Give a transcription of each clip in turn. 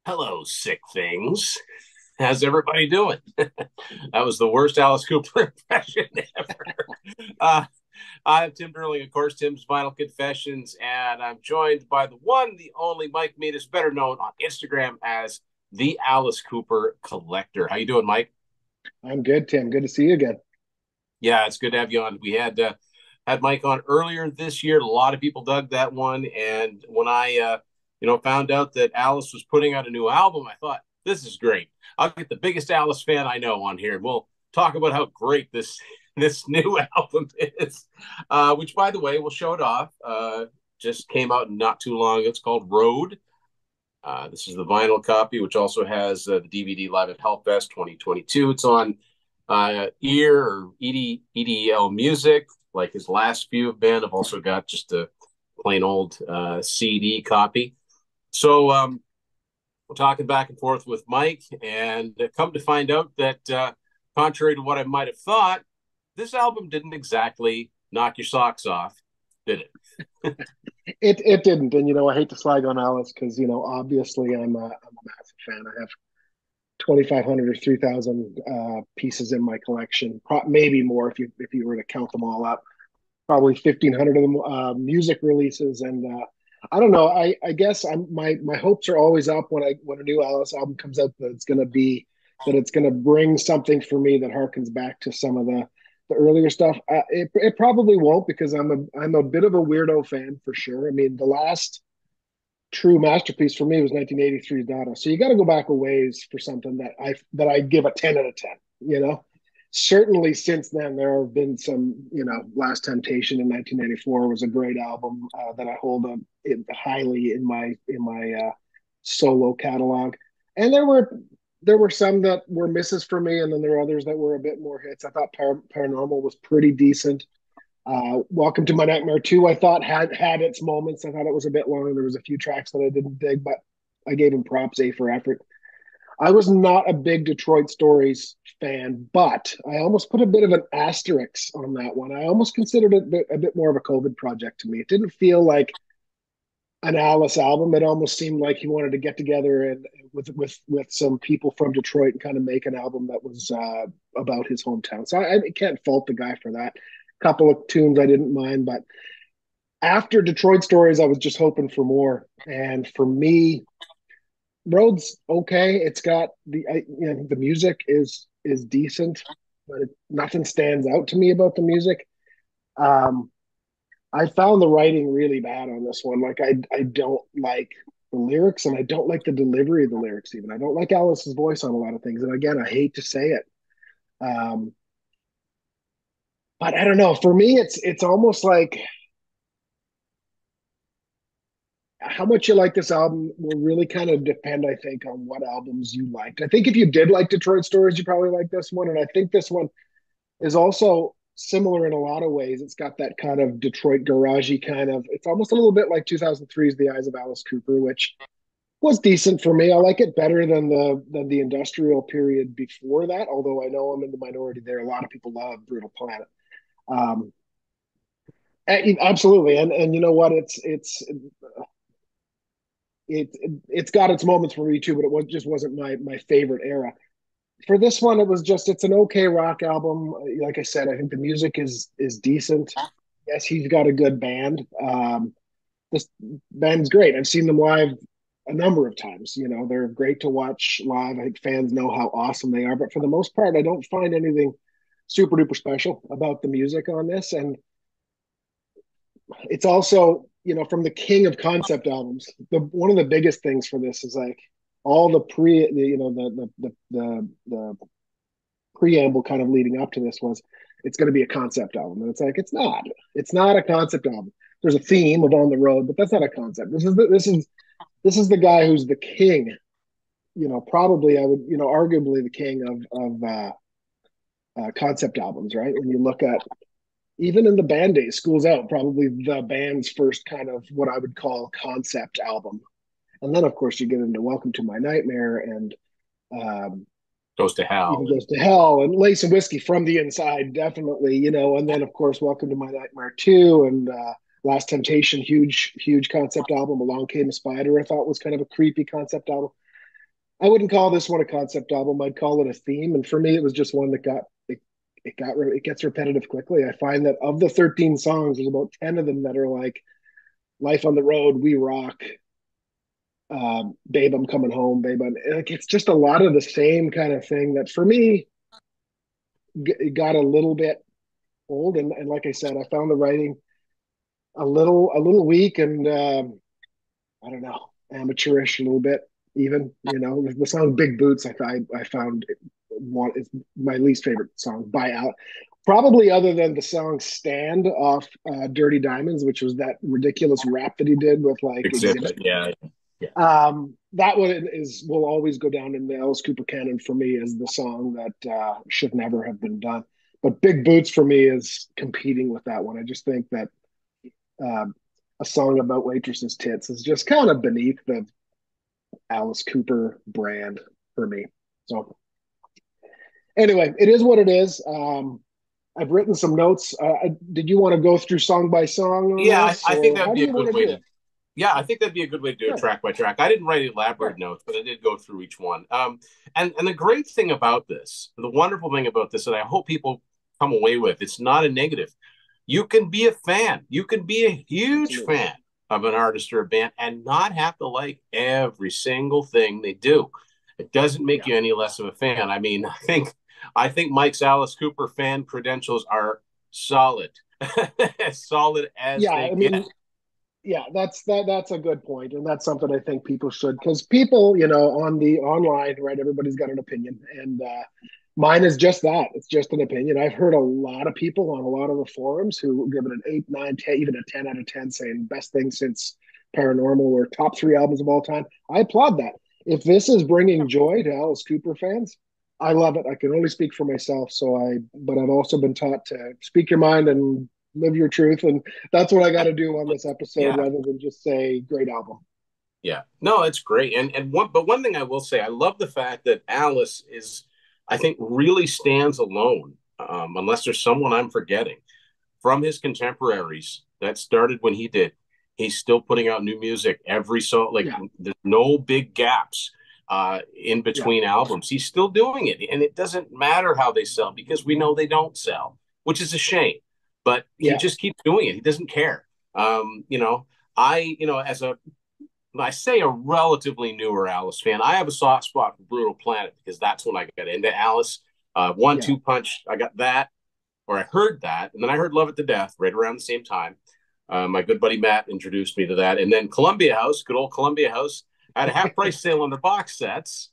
Hello, sick things. How's everybody doing? That was the worst Alice Cooper impression ever. Uh, I'm Tim Durling, of course, Tim's Vinyl Confessions, and I'm joined by the one, the only Mike Meadis, better known on Instagram as the Alice Cooper Collector. How you doing, Mike? I'm good, Tim. Good to see you again. Yeah, it's good to have you on. We had Mike on earlier this year. A lot of people dug that one, and when I found out that Alice was putting out a new album, I thought this is great. I'll get the biggest Alice fan I know on here, and we'll talk about how great this new album is. Which, by the way, we'll show it off. Just came out not too long ago. It's called Road. This is the vinyl copy, which also has the DVD Live at Hellfest 2022. It's on Ear or EDL Music, like his last few have been. I've also got just a plain old CD copy. So we're talking back and forth with Mike, and come to find out that, contrary to what I might have thought, this album didn't exactly knock your socks off, did it? It didn't, and I hate to slag on Alice because obviously I'm a massive fan. I have 2,500 or 3,000 pieces in my collection, maybe more if you were to count them all up. Probably 1,500 of them music releases, and I don't know. I guess my hopes are always up when a new Alice album comes out that it's gonna bring something for me that harkens back to some of the earlier stuff. It probably won't because I'm a bit of a weirdo fan for sure. I mean, the last true masterpiece for me was 1983's Dada. So you got to go back a ways for something that I give a 10 out of 10. You know, certainly since then there have been some. Last Temptation in 1984 was a great album that I hold up highly in my solo catalog, and there were some that were misses for me, and then there were others that were a bit more hits. I thought Paranormal was pretty decent. Welcome to My Nightmare 2, I thought had its moments. I thought it was a bit long. There was a few tracks that I didn't dig, but I gave him props, A for effort. I was not a big Detroit Stories fan, but I almost put a bit of an asterisk on that one. I almost considered it a bit more of a COVID project to me. It didn't feel like an Alice album. It almost seemed like he wanted to get together and with some people from Detroit and kind of make an album that was about his hometown. So I can't fault the guy for that. A couple of tunes I didn't mind, but after Detroit Stories, I was just hoping for more. And for me, Road's okay. It's got the music is decent, but nothing stands out to me about the music. Um, I found the writing really bad on this one. Like I don't like the lyrics, and I don't like the delivery of the lyrics. Even I don't like Alice's voice on a lot of things. And again, I hate to say it, um, but I don't know. For me, it's almost like how much you like this album will really kind of depend, I think, on what albums you liked. I think if you did like Detroit Stories, you probably like this one. And I think this one is also similar in a lot of ways. It's got that kind of Detroit garagey kind of, it's almost a little bit like 2003's The Eyes of Alice Cooper, which was decent for me. I like it better than the industrial period before that, although I know I'm in the minority there. A lot of people love Brutal Planet. Um, Absolutely. And you know what? It's got its moments for me too, but just wasn't my favorite era. For this one, it's an okay rock album. Like I said, I think the music is decent. Yes, he's got a good band. This band's great. I've seen them live a number of times. They're great to watch live. I think fans know how awesome they are, but for the most part, I don't find anything super duper special about the music on this. And it's also, from the king of concept albums, one of the biggest things for this is like all the preamble kind of leading up to this was it's going to be a concept album, and it's like it's not a concept album. There's a theme of On the Road, but that's not a concept. This is the guy who's the king. Probably I would, arguably the king of concept albums, right? When you look at even in the band days, School's Out, probably the band's first kind of what I would call concept album. And then, of course, you get into Welcome to My Nightmare and um, Goes to even hell. Goes to Hell and Lace and Whiskey from the Inside, definitely, and then, of course, Welcome to My Nightmare 2 and Last Temptation, huge, huge concept album. Along Came a Spider, I thought was kind of a creepy concept album. I wouldn't call this one a concept album. I'd call it a theme. And for me, it was just one that it gets repetitive quickly. I find that of the 13 songs, there's about 10 of them that are like Life on the Road, We Rock, Babe, I'm Coming Home, Babe. Like, it's just a lot of the same kind of thing that for me got a little bit old. And like I said, I found the writing a little weak and I don't know, amateurish a little bit. Even the song "Big Boots" I found one is my least favorite song by out. Probably other than the song "Stand" off "Dirty Diamonds," which was that ridiculous rap that he did with like Exhibit. Exhibit. Yeah. Yeah. That one will always go down in the Alice Cooper canon for me as the song that should never have been done. But "Big Boots" for me is competing with that one. I just think that uh, a song about waitresses' tits is just kind of beneath the Alice Cooper brand for me. So anyway, it is what it is. I've written some notes. Did you want to go through song by song on Yeah, this, I think or that'd how do be a you want good to way do to. it? Yeah, I think that'd be a good way to do it Sure, track by track. I didn't write elaborate sure. notes, but I did go through each one. And the great thing about this, the wonderful thing about this, that I hope people come away with, it's not a negative. You can be a fan. You can be a huge Absolutely. fan of an artist or a band and not have to like every single thing they do. It doesn't make Yeah, you any less of a fan. I mean, I think Mike's Alice Cooper fan credentials are solid, as solid as yeah. they I get. mean, yeah, that's a good point, and that's something I think people should, because people, on the online, right? Everybody's got an opinion, and mine is just that. It's just an opinion. I've heard a lot of people on a lot of the forums who give it an 8, 9, 10, even a 10 out of 10, saying best thing since Paranormal or top 3 albums of all time. I applaud that. If this is bringing joy to Alice Cooper fans, I love it. I can only speak for myself, but I've also been taught to speak your mind and live your truth, and that's what I got to do on this episode Yeah, rather than just say great album. yeah. No, it's great. But one thing I will say, I love the fact that Alice is, I think, really stands alone, unless there's someone I'm forgetting from his contemporaries that started when he did. He's still putting out new music every so like Yeah, there's no big gaps in yeah, between albums. He's still doing it, and it doesn't matter how they sell because we know they don't sell, which is a shame. But he yeah. just keeps doing it. He doesn't care. As I say a relatively newer Alice fan, I have a soft spot for Brutal Planet because that's when I got into Alice. One Yeah. Two Punch, I got that, or I heard that, and then I heard Love It to Death right around the same time. My good buddy Matt introduced me to that, and then Columbia House, good old Columbia House, had a half price sale on their box sets,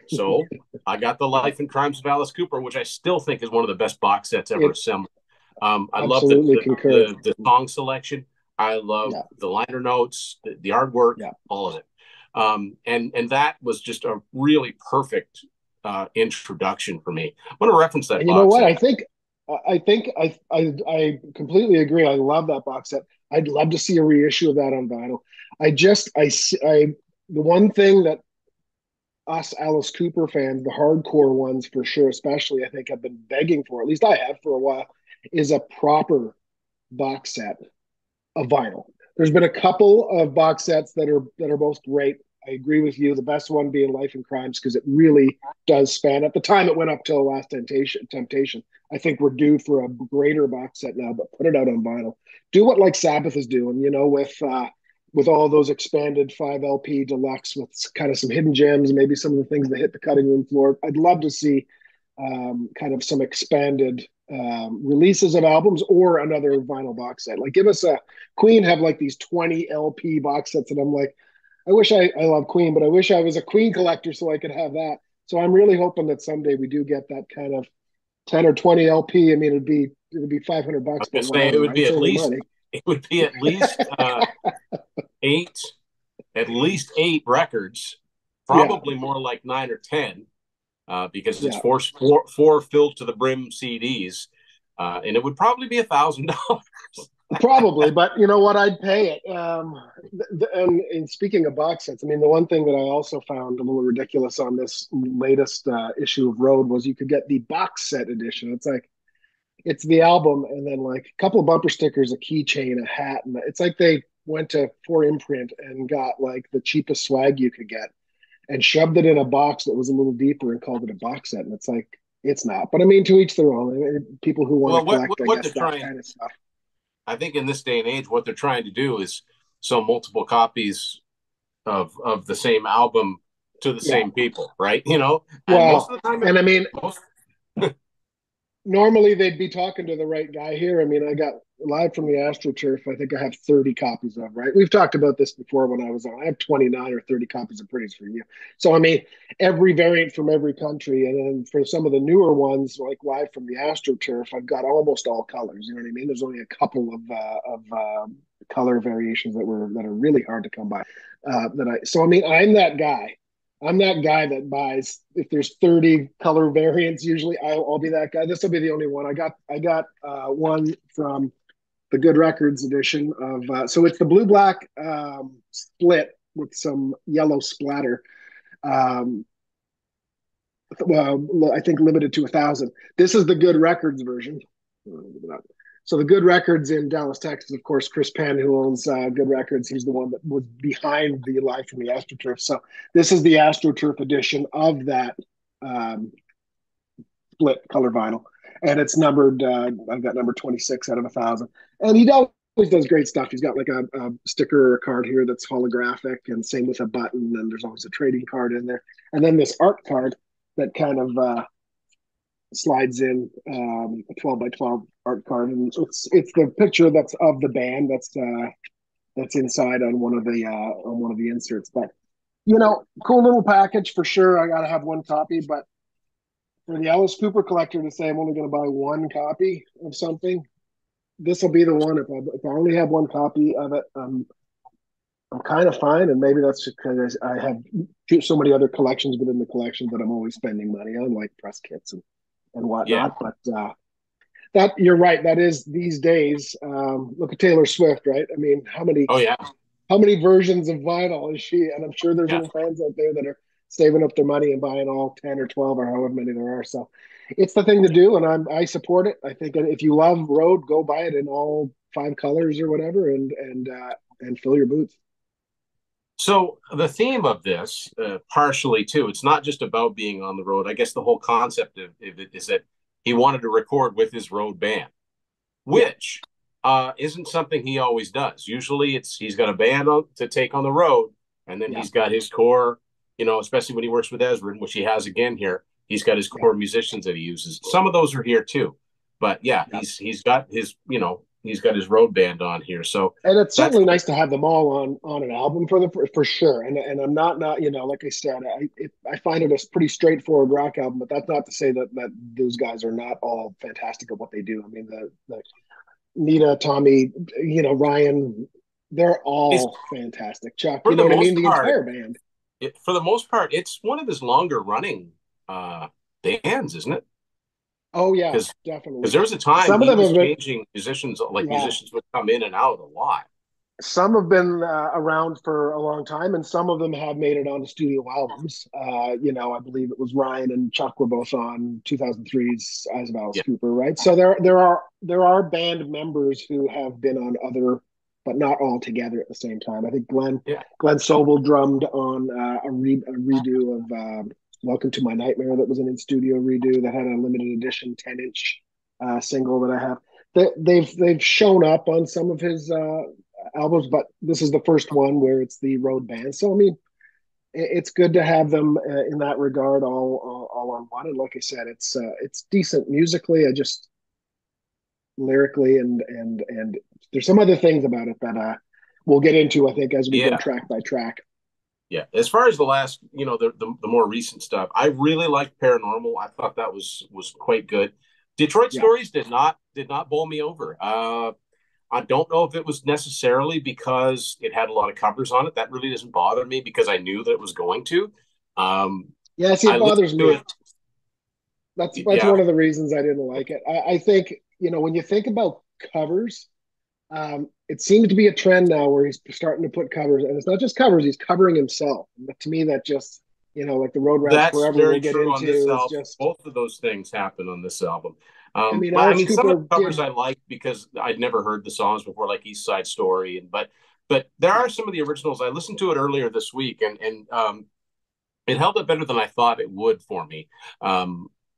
so I got the Yeah. Life and Crimes of Alice Cooper, which I still think is one of the best box sets ever It assembled. I love the, absolutely the concur. the the song selection. I love Yeah, the liner notes, the artwork, yeah. all of it. And that was just a really perfect introduction for me. I'm going to reference that And you know box what? set. I completely agree. I love that box set. I'd love to see a reissue of that on vinyl. The one thing that us Alice Cooper fans, the hardcore ones for sure, especially, I think have been begging for, at least I have for a while, is a proper box set of vinyl. There's been a couple of box sets that are both great. I agree with you. The best one being Life and Crimes because it really does span. At the time, it went up till Last Temptation. Temptation. I think we're due for a greater box set now, but put it out on vinyl. Do what like Sabbath is doing, with all those expanded 5 LP deluxe with kind of some hidden gems, maybe some of the things that hit the cutting room floor. I'd love to see kind of some expanded releases of albums or another vinyl box set. Like give us a Queen have like these 20 LP box sets, and I'm like, I love Queen, but I wish I was a Queen collector so I could have that. So I'm really hoping that someday we do get that kind of 10 or 20 LP. I mean, it'd be $500, I but was going to say whatever, right? It's only money. it would be eight, at least eight records, Yeah, probably more like 9 or 10, because it's yeah. four filled to the brim CDs, and it would probably be $1,000. Probably, but you know what? I'd pay it. And speaking of box sets, I mean, the one thing that I also found a little ridiculous on this latest issue of Road was you could get the box set edition. It's the album, and then like a couple of bumper stickers, a keychain, a hat, and it's like they went to For Imprint and got like the cheapest swag you could get. and shoved it in a box that was a little deeper and called it a box set. And it's like, it's not. But I mean, to each their own. I mean, people who want to Well, collect, I what guess, they're that trying, kind of stuff. I think, in this day and age, what they're trying to do is sell multiple copies of the same album to the Yeah. same people, right? You know, and most Well, of the time, and I mean, most normally they'd be talking to the right guy here. I mean, I got live from the AstroTurf. I think I have 30 copies of, right? We've talked about this before when I was on. I have 29 or 30 copies of Pretties for You. So, I mean, every variant from every country. And then for some of the newer ones, like live from the AstroTurf, I've got almost all colors. You know what I mean? There's only a couple of color variations that are really hard to come by. So I mean, I'm that guy that buys if there's 30 color variants. Usually, I'll be that guy. This will be the only one. I got one from the Good Records edition of. So it's the blue black split with some yellow splatter. Um, well, I think limited to 1,000. This is the Good Records version. So the Good Records in Dallas, Texas, of course, Chris Penn, who owns Good Records, he's the one that was behind the Live from the AstroTurf. So this is the AstroTurf edition of that um, split color vinyl, and it's numbered. I've got number 26 out of 1,000, and he always does great stuff. He's got like a sticker or a card here that's holographic, and same with a button. And there's always a trading card in there, and then this art card that kind of slides in a 12 by 12 art card, and it's the picture that's of the band that's inside on one of the inserts. But cool little package for sure. I gotta have one copy, but for the Alice Cooper collector to say I'm only going to buy one copy of something, this will be the one. If I only have one copy of it, I'm kind of fine, and maybe that's just because I have so many other collections within the collection that I'm always spending money on, like press kits and yeah. whatnot. But that you're right. That is these days. Look at Taylor Swift, right? I mean, Oh yeah, how many versions of vinyl is she? And I'm sure there's yeah. little fans out there that are saving up their money and buying all 10 or 12 or however many there are. So it's the thing to do, and I support it. I think if you love Road, go buy it in all five colors or whatever, and fill your boots. So the theme of this, partially too, it's not just about being on the road. I guess the whole concept of it is that he wanted to record with his road band, Yeah, which isn't something he always does. Usually, he's got a band to take on the road, and then yeah, he's got his core. You know, especially when he works with Ezrin, which he has again here. He's got his yeah, core musicians that he uses. Some of those are here too, but yeah, yeah. he's got his he's got his road band on here. So And it's that's certainly nice to have them all on an album for sure. And I'm not like I said, I find it a pretty straightforward rock album, but that's not to say that those guys are not all fantastic at what they do. I mean the Nita, Tommy, Ryan, they're it's all fantastic. Chuck, for you know the what I mean? most The part. entire band. For the most part, it's one of his longer running uh, bands, isn't it? Oh yeah, Because definitely. there was a time Some of he them was have been, changing musicians, like yeah. musicians would come in and out a lot. Some have been around for a long time, and some of them have made it onto studio albums. I believe it was Ryan and Chuck were both on 2003's Eyes of Alice Yeah, Cooper, right? So there are band members who have been on other, but not all together at the same time. I think yeah, Glenn Sobel drummed on a redo of "Welcome to My Nightmare" that was an in studio redo that had a limited edition 10-inch single that I have. They've shown up on some of his albums, but this is the first one where it's the road band. So I mean, it's good to have them in that regard, all on one. And like I said, it's decent musically. I just lyrically and there's some other things about it that we'll get into. I think as we go yeah, track by track. yeah. As far as the last, the more recent stuff, I really liked Paranormal. I thought that was quite good. Detroit Yeah, Stories did not bowl me over. I don't know if it was necessarily because it had a lot of covers on it. That really doesn't bother me because I knew that it was going to. Um, yeah. See, I it listened bothers to me. it. That's Yeah, one of the reasons I didn't like it. I think when you think about covers, it seems to be a trend now where he's starting to put covers, and it's not just covers; he's covering himself. But to me, that just like the Road Rats that's Forever we'll very get true on this into is album. just. Both of those things happen on this album. I mean, But I Alice mean, some of Cooper the covers did. I like because I'd never heard the songs before, like East Side Story, but there Yeah, are some of the originals. I listened to it earlier this week, and it held up better than I thought it would for me.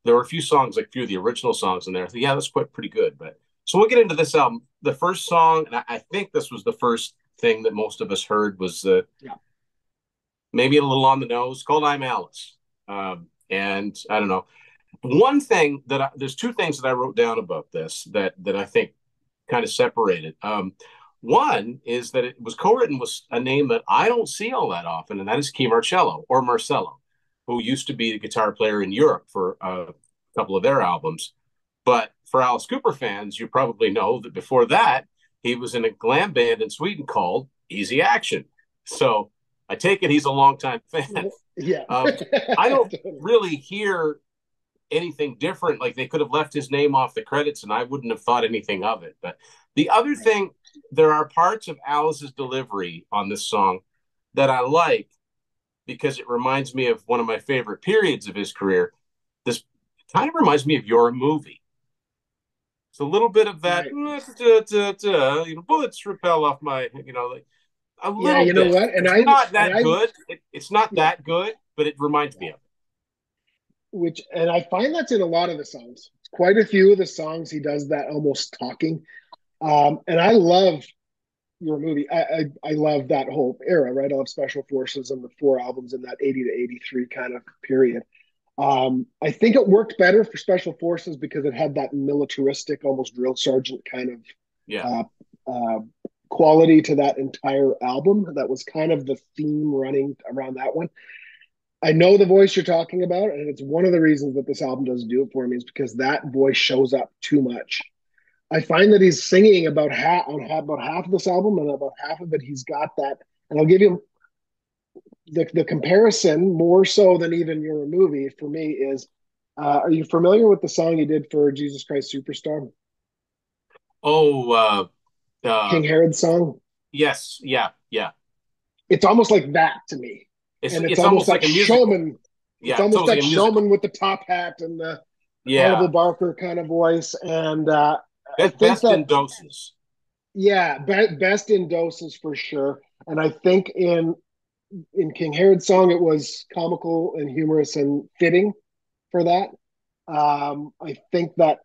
There were a few songs, like a few of the original songs in there. I thought, yeah, that's quite pretty good. But so we'll get into this album. The first song, and I think this was the first thing that most of us heard, was Yeah. maybe a little on the nose, called "I'm Alice." And I don't know. One thing there's two things that I wrote down about this that I think kind of separated. One is that it was co-written with a name that I don't see all that often, and that is Key Marcello or Marcello, who used to be the guitar player in Europe for a couple of their albums. But for Alice Cooper fans, you probably know that before that, he was in a glam band in Sweden called Easy Action. So I take it he's a longtime fan. Yeah. Um, I don't really hear anything different. Like they could have left his name off the credits and I wouldn't have thought anything of it. But the other thing, there are parts of Alice's delivery on this song that I like because it reminds me of one of my favorite periods of his career. This kind of reminds me of Your Movie. It's a little bit of that, Right. bullets repel off my, like a Yeah, little you know bit. what? It's not that I good. It's not yeah, that good, but it reminds me of it. and I find that's in a lot of the songs. Quite a few of the songs he does that almost talking. And I love Your Movie. I love that whole era, right? I love Special Forces and the four albums in that 80 to 83 kind of period. I think it worked better for Special Forces because it had that militaristic, almost drill sergeant kind of Yeah. uh, quality to that entire album. That was kind of the theme running around that one. I know the voice you're talking about, and it's one of the reasons that this album doesn't do it for me is because that voice shows up too much. I find that he's singing about half of this album, and about half of it he's got that. And I'll give you the comparison more so than even Your Movie for me is. Are you familiar with the song he did for Jesus Christ Superstar? Oh, King Herod's song. yes, yeah, yeah. It's almost like that to me, It's and it's it's almost almost that like a musical. showman. It's Yeah, it's almost almost like that a musical. showman with the top hat and the Hannibal Yeah, Barker kind of voice, and I think best that in doses. yeah, best in doses for sure. And I think in King Herod's song, it was comical and humorous and fitting for that. I think that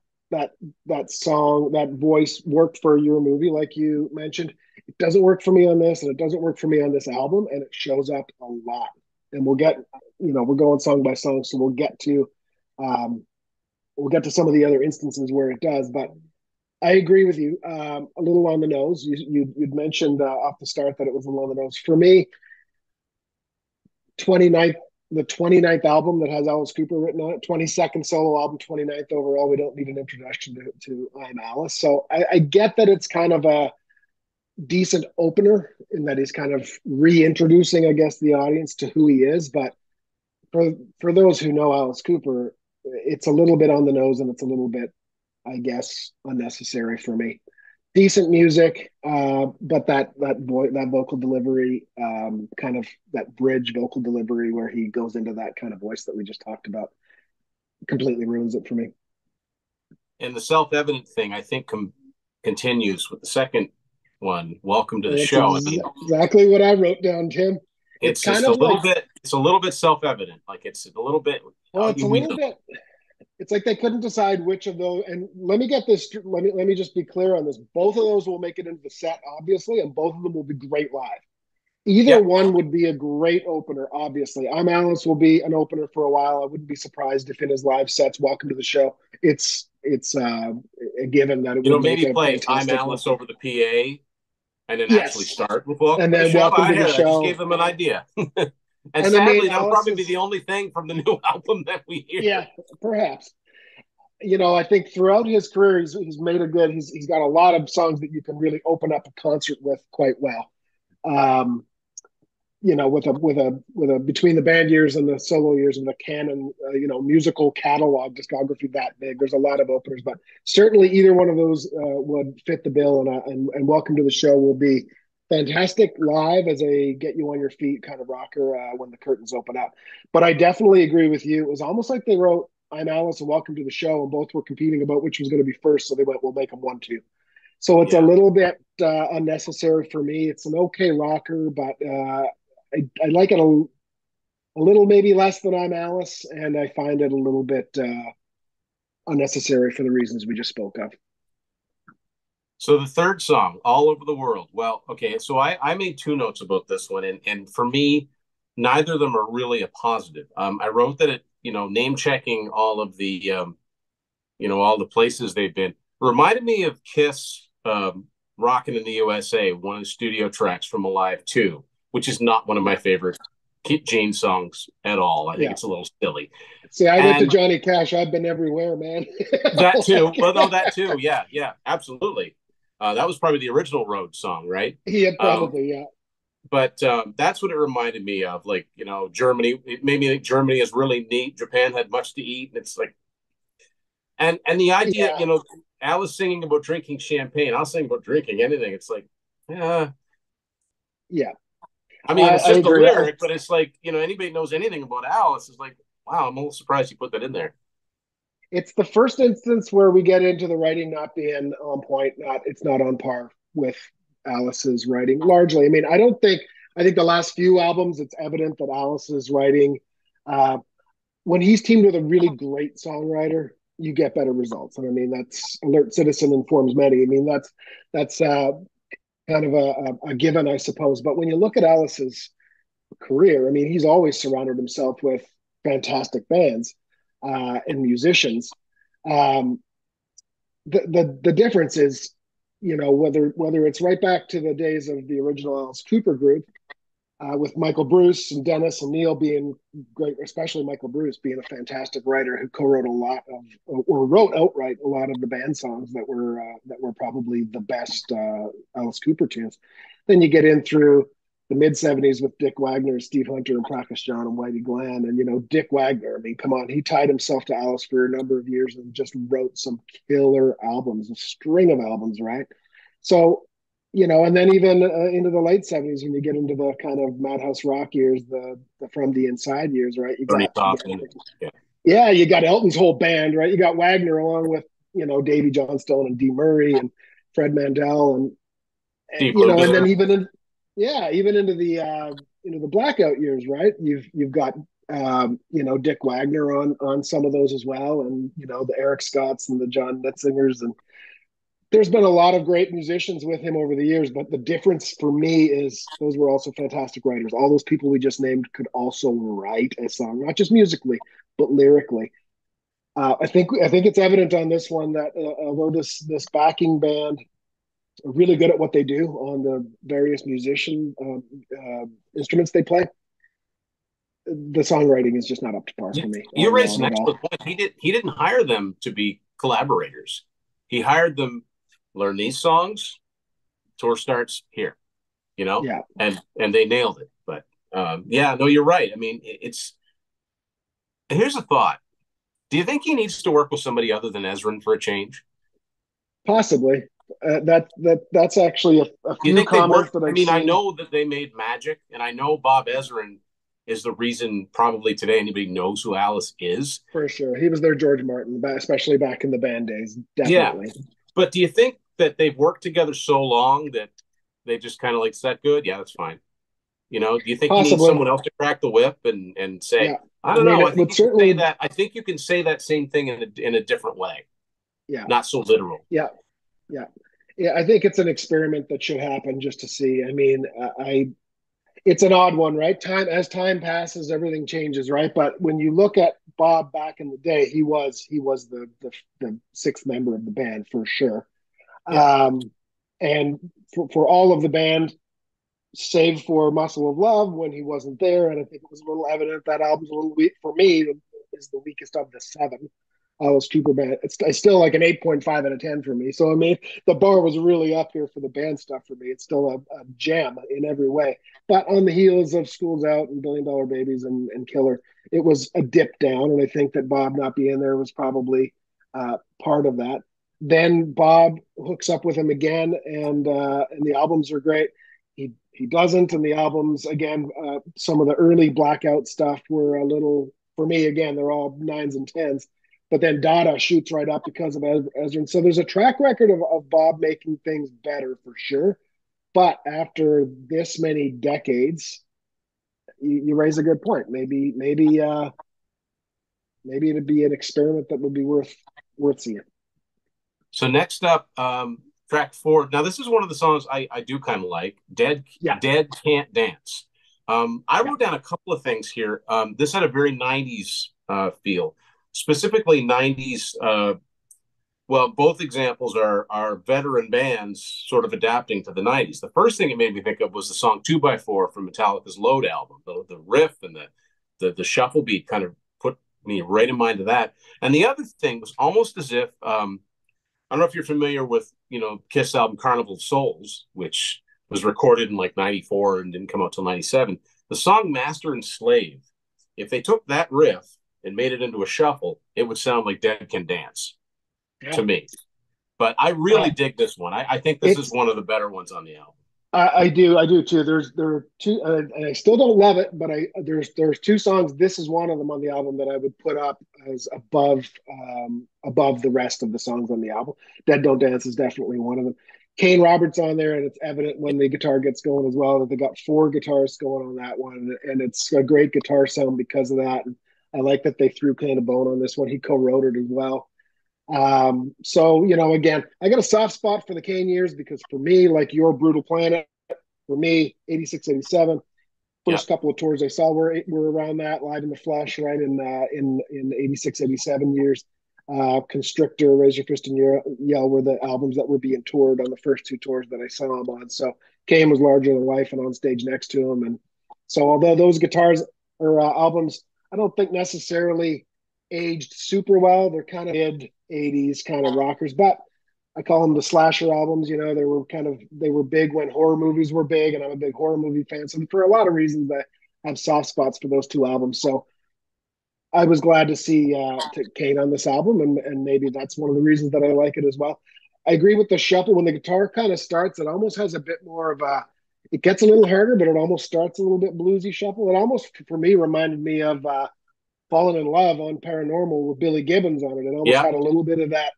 that song, that voice worked for Your Movie, like you mentioned. It doesn't work for me on this, and it doesn't work for me on this album, and it shows up a lot. And we're going song by song, so um, we'll get to some of the other instances where it does. But I agree with you. A little on the nose. You'd mentioned off the start that it was a little on the nose. For me, 29th, the 29th album that has Alice Cooper written on it, 22nd solo album, 29th overall. We don't need an introduction to I'm Alice. So I get that it's kind of a decent opener in that he's kind of reintroducing, I guess, the audience to who he is. But for those who know Alice Cooper, it's a little bit on the nose and it's a little bit, I guess, unnecessary for me. Decent music, but that vocal delivery, kind of that bridge vocal delivery where he goes into that kind of voice that we just talked about, completely ruins it for me. And the self-evident thing, I think, continues with the second one. Welcome to the That's show. I mean, exactly what I wrote down, Tim. It's it's kind just a of little like, bit. It's a little bit self-evident. Like it's a little bit. well, it's a We little know. bit. It's like they couldn't decide which of those. And let me get this. Let me just be clear on this. Both of those will make it into the set, obviously, and both of them will be great live. Either Yeah, one would be a great opener, obviously. I'm Alice will be an opener for a while. I wouldn't be surprised if in his live sets, Welcome to the Show, it's a given that it would make maybe a play "I'm fantastic one. Alice" over the PA, and then actually Yes. start with "Welcome And to the then show." Welcome to the I just gave Show. them an idea. And And I mean, sadly, that'll Alice probably be is, the only thing from the new album that we hear. yeah, perhaps. I think throughout his career, he's made a good, he's got a lot of songs that you can really open up a concert with quite well. Um, with a between the band years and the solo years of the canon, musical catalog discography that big, there's a lot of openers. But certainly, either one of those would fit the bill. And Welcome to the Show will be fantastic live as a get you on your feet kind of rocker when the curtains open up. But I definitely agree with you. It was almost like they wrote "I'm Alice" and "Welcome to the Show," and both were competing about which was going to be first. So they went, "We'll make them one, two." So it's a Yeah, little bit unnecessary for me. It's an okay rocker, but I like it. a little maybe less than I'm Alice, and I find it a little bit unnecessary for the reasons we just spoke of. So the third song, All Over the World. Well, okay, so I made two notes about this one, and for me, neither of them are really a positive. I wrote that it, name checking all of the, all the places they've been reminded me of Kiss, "Rockin' in the USA," one of the studio tracks from Alive 2, which is not one of my Yeah, favorite Gene songs at all. I think yeah. it's a little silly. See, I went to And Johnny Cash. I've been everywhere, man. that too. Like, Well, no, that too. Yeah, yeah, absolutely. That was probably the original Road song, right? yeah, Um, probably, yeah, but that's what it reminded me of. Like, Germany. It made me think Germany is really neat. Japan had much to eat, and it's like, and the idea, yeah, Alice singing about drinking champagne. I'll sing about drinking anything. It's like, yeah. yeah. I mean, it's I just a agree. lyric, but it's like, anybody knows anything about Alice is like, wow, I'm a little surprised you put that in there. It's the first instance where we get into the writing not being on point. Not it's not on par with Alice's writing. Largely, I mean, I don't think. I think the last few albums, it's evident that Alice's writing, uh, when he's teamed with a really great songwriter, you get better results. And I mean, that's Alert Citizen informs many. I mean, that's kind of a given, I suppose. But when you look at Alice's career, I mean, he's always surrounded himself with fantastic bands and musicians. Um, the difference is, whether it's right back to the days of the original Alice Cooper group, with Michael Bruce and Dennis and Neil being great, especially Michael Bruce being a fantastic writer who co-wrote a lot of, or wrote outright a lot of the band songs that were probably the best Alice Cooper tunes. Then you get in through the mid '70s with Dick Wagner, Steve Hunter, and Prakash John and Whitey Glenn, and Dick Wagner. I mean, come on, he tied himself to Alice for a number of years and just wrote some killer albums, a string of albums, right? So and then even into the late '70s when you get into the kind of Madhouse Rock years, the From the Inside years, right? You Bernie got Taupin. Yeah. yeah, you got Elton's whole band, right? You got Wagner along with Davy Johnstone and Dee Murray and Fred Mandel Steve and then Lukather. even into the Blackout years, right? You've got Dick Wagner on some of those as well, and the Eric Scotts and the John Metzingers, and there's been a lot of great musicians with him over the years, but the difference for me is those were also fantastic writers. All those people we just named could also write a song, not just musically, but lyrically. I think it's evident on this one that although this backing band are really good at what they do on the various musician instruments they play, the songwriting is just not up to par for me You raised an at all. excellent point. He didn't hire them to be collaborators. He hired them learn these songs. Tour starts here, Yeah, and they nailed it. But yeah, no, you're right. I mean, it's here's a thought. Do you think he needs to work with somebody other than Ezrin for a change? possibly. That's actually a Do you few think they comments worked? that I I've mean, I seen. know that they made Magic, and I know Bob Ezrin is the reason probably today anybody knows who Alice is. For sure. He was their George Martin, especially back in the band days. Yeah, Definitely. but do you think that they've worked together so long that they just kind of like said, good, yeah, that's fine. Do you think you need Possibly. someone else to crack the whip and say, Yeah. I I don't mean, know, I it think would you can say certainly, that. I think you can say that same thing in a different way, yeah. not so literal. Yeah. Yeah. Yeah. I think it's an experiment that should happen just to see. I mean, it's an odd one, right? As time passes, everything changes, right? But when you look at Bob back in the day, he was the sixth member of the band for sure. Yeah. Um, and for all of the band, save for Muscle of Love when he wasn't there. And I think it was a little evident that album's a little weak for me. Is the weakest of the seven. Alice Cooper band. It's still like an 8.5 out of 10 for me. So I mean, the bar was really up here for the band stuff for me. It's still a gem in every way. But on the heels of Schools Out and Billion Dollar Babies and Killer, it was a dip down. And I think that Bob not being there was probably part of that. Then Bob hooks up with him again, and the albums are great. He doesn't, and the albums again. Some of the early Blackout stuff were a little for me. Again, they're all nines and tens, but then Dada shoots right up because of Ezra. So there's a track record of Bob making things better for sure. But after this many decades, you raise a good point. Maybe it'd be an experiment that would be worth seeing. So next up, track four. Now this is one of the songs I do kind of like. Yeah, Dead Can't Dance. I yeah, wrote down a couple of things here. This had a very '90s feel, specifically '90s. Well, both examples are veteran bands sort of adapting to the '90s. The first thing it made me think of was the song "Two by Four" from Metallica's Load album. The riff and the shuffle beat kind of put me right in mind of that. And the other thing was almost as if I don't know if you're familiar with, Kiss album Carnival of Souls, which was recorded in like '94 and didn't come out till '97. The song Master and Slave, if they took that riff and made it into a shuffle, it would sound like Dead Can Dance yeah. to me. But I Uh, really dig this one. I think this is it's one of the better ones on the album. I do too. There are two, and I still don't love it, but there's two songs. This is one of them on the album that I would put up as above the rest of the songs on the album. Dead Don't Dance is definitely one of them. Kane Roberts on there, and it's evident when the guitar gets going as well that they got four guitars going on that one, and it's a great guitar sound because of that. And I like that they threw Kane a bone on this one. He co-wrote it as well. So again, I got a soft spot for the Kane years because for me, like your Brutal Planet, for me, 86, 87, Yeah. first couple of tours I saw were around that Live in the Flesh, right in 86, 87 years. Constrictor, Raise Your Fist and Yell were the albums that were being toured on the first two tours that I saw him on. So Kane was larger than life and on stage next to him. And so although those guitars or albums, I don't think necessarily aged super well. They're kind of mid 80s kind of rockers, but I call them the slasher albums. They were big when horror movies were big, and I'm a big horror movie fan. So for a lot of reasons, I have soft spots for those two albums. So I was glad to see Kane on this album, and maybe that's one of the reasons that I like it as well. I agree with the shuffle when the guitar kind of starts. It almost has a bit more of a. It gets a little harder, but it almost starts a little bit bluesy shuffle. It almost, for me, reminded me of "Fallen in Love" on Paranormal with Billy Gibbons on it. It almost Yeah. had a little bit of that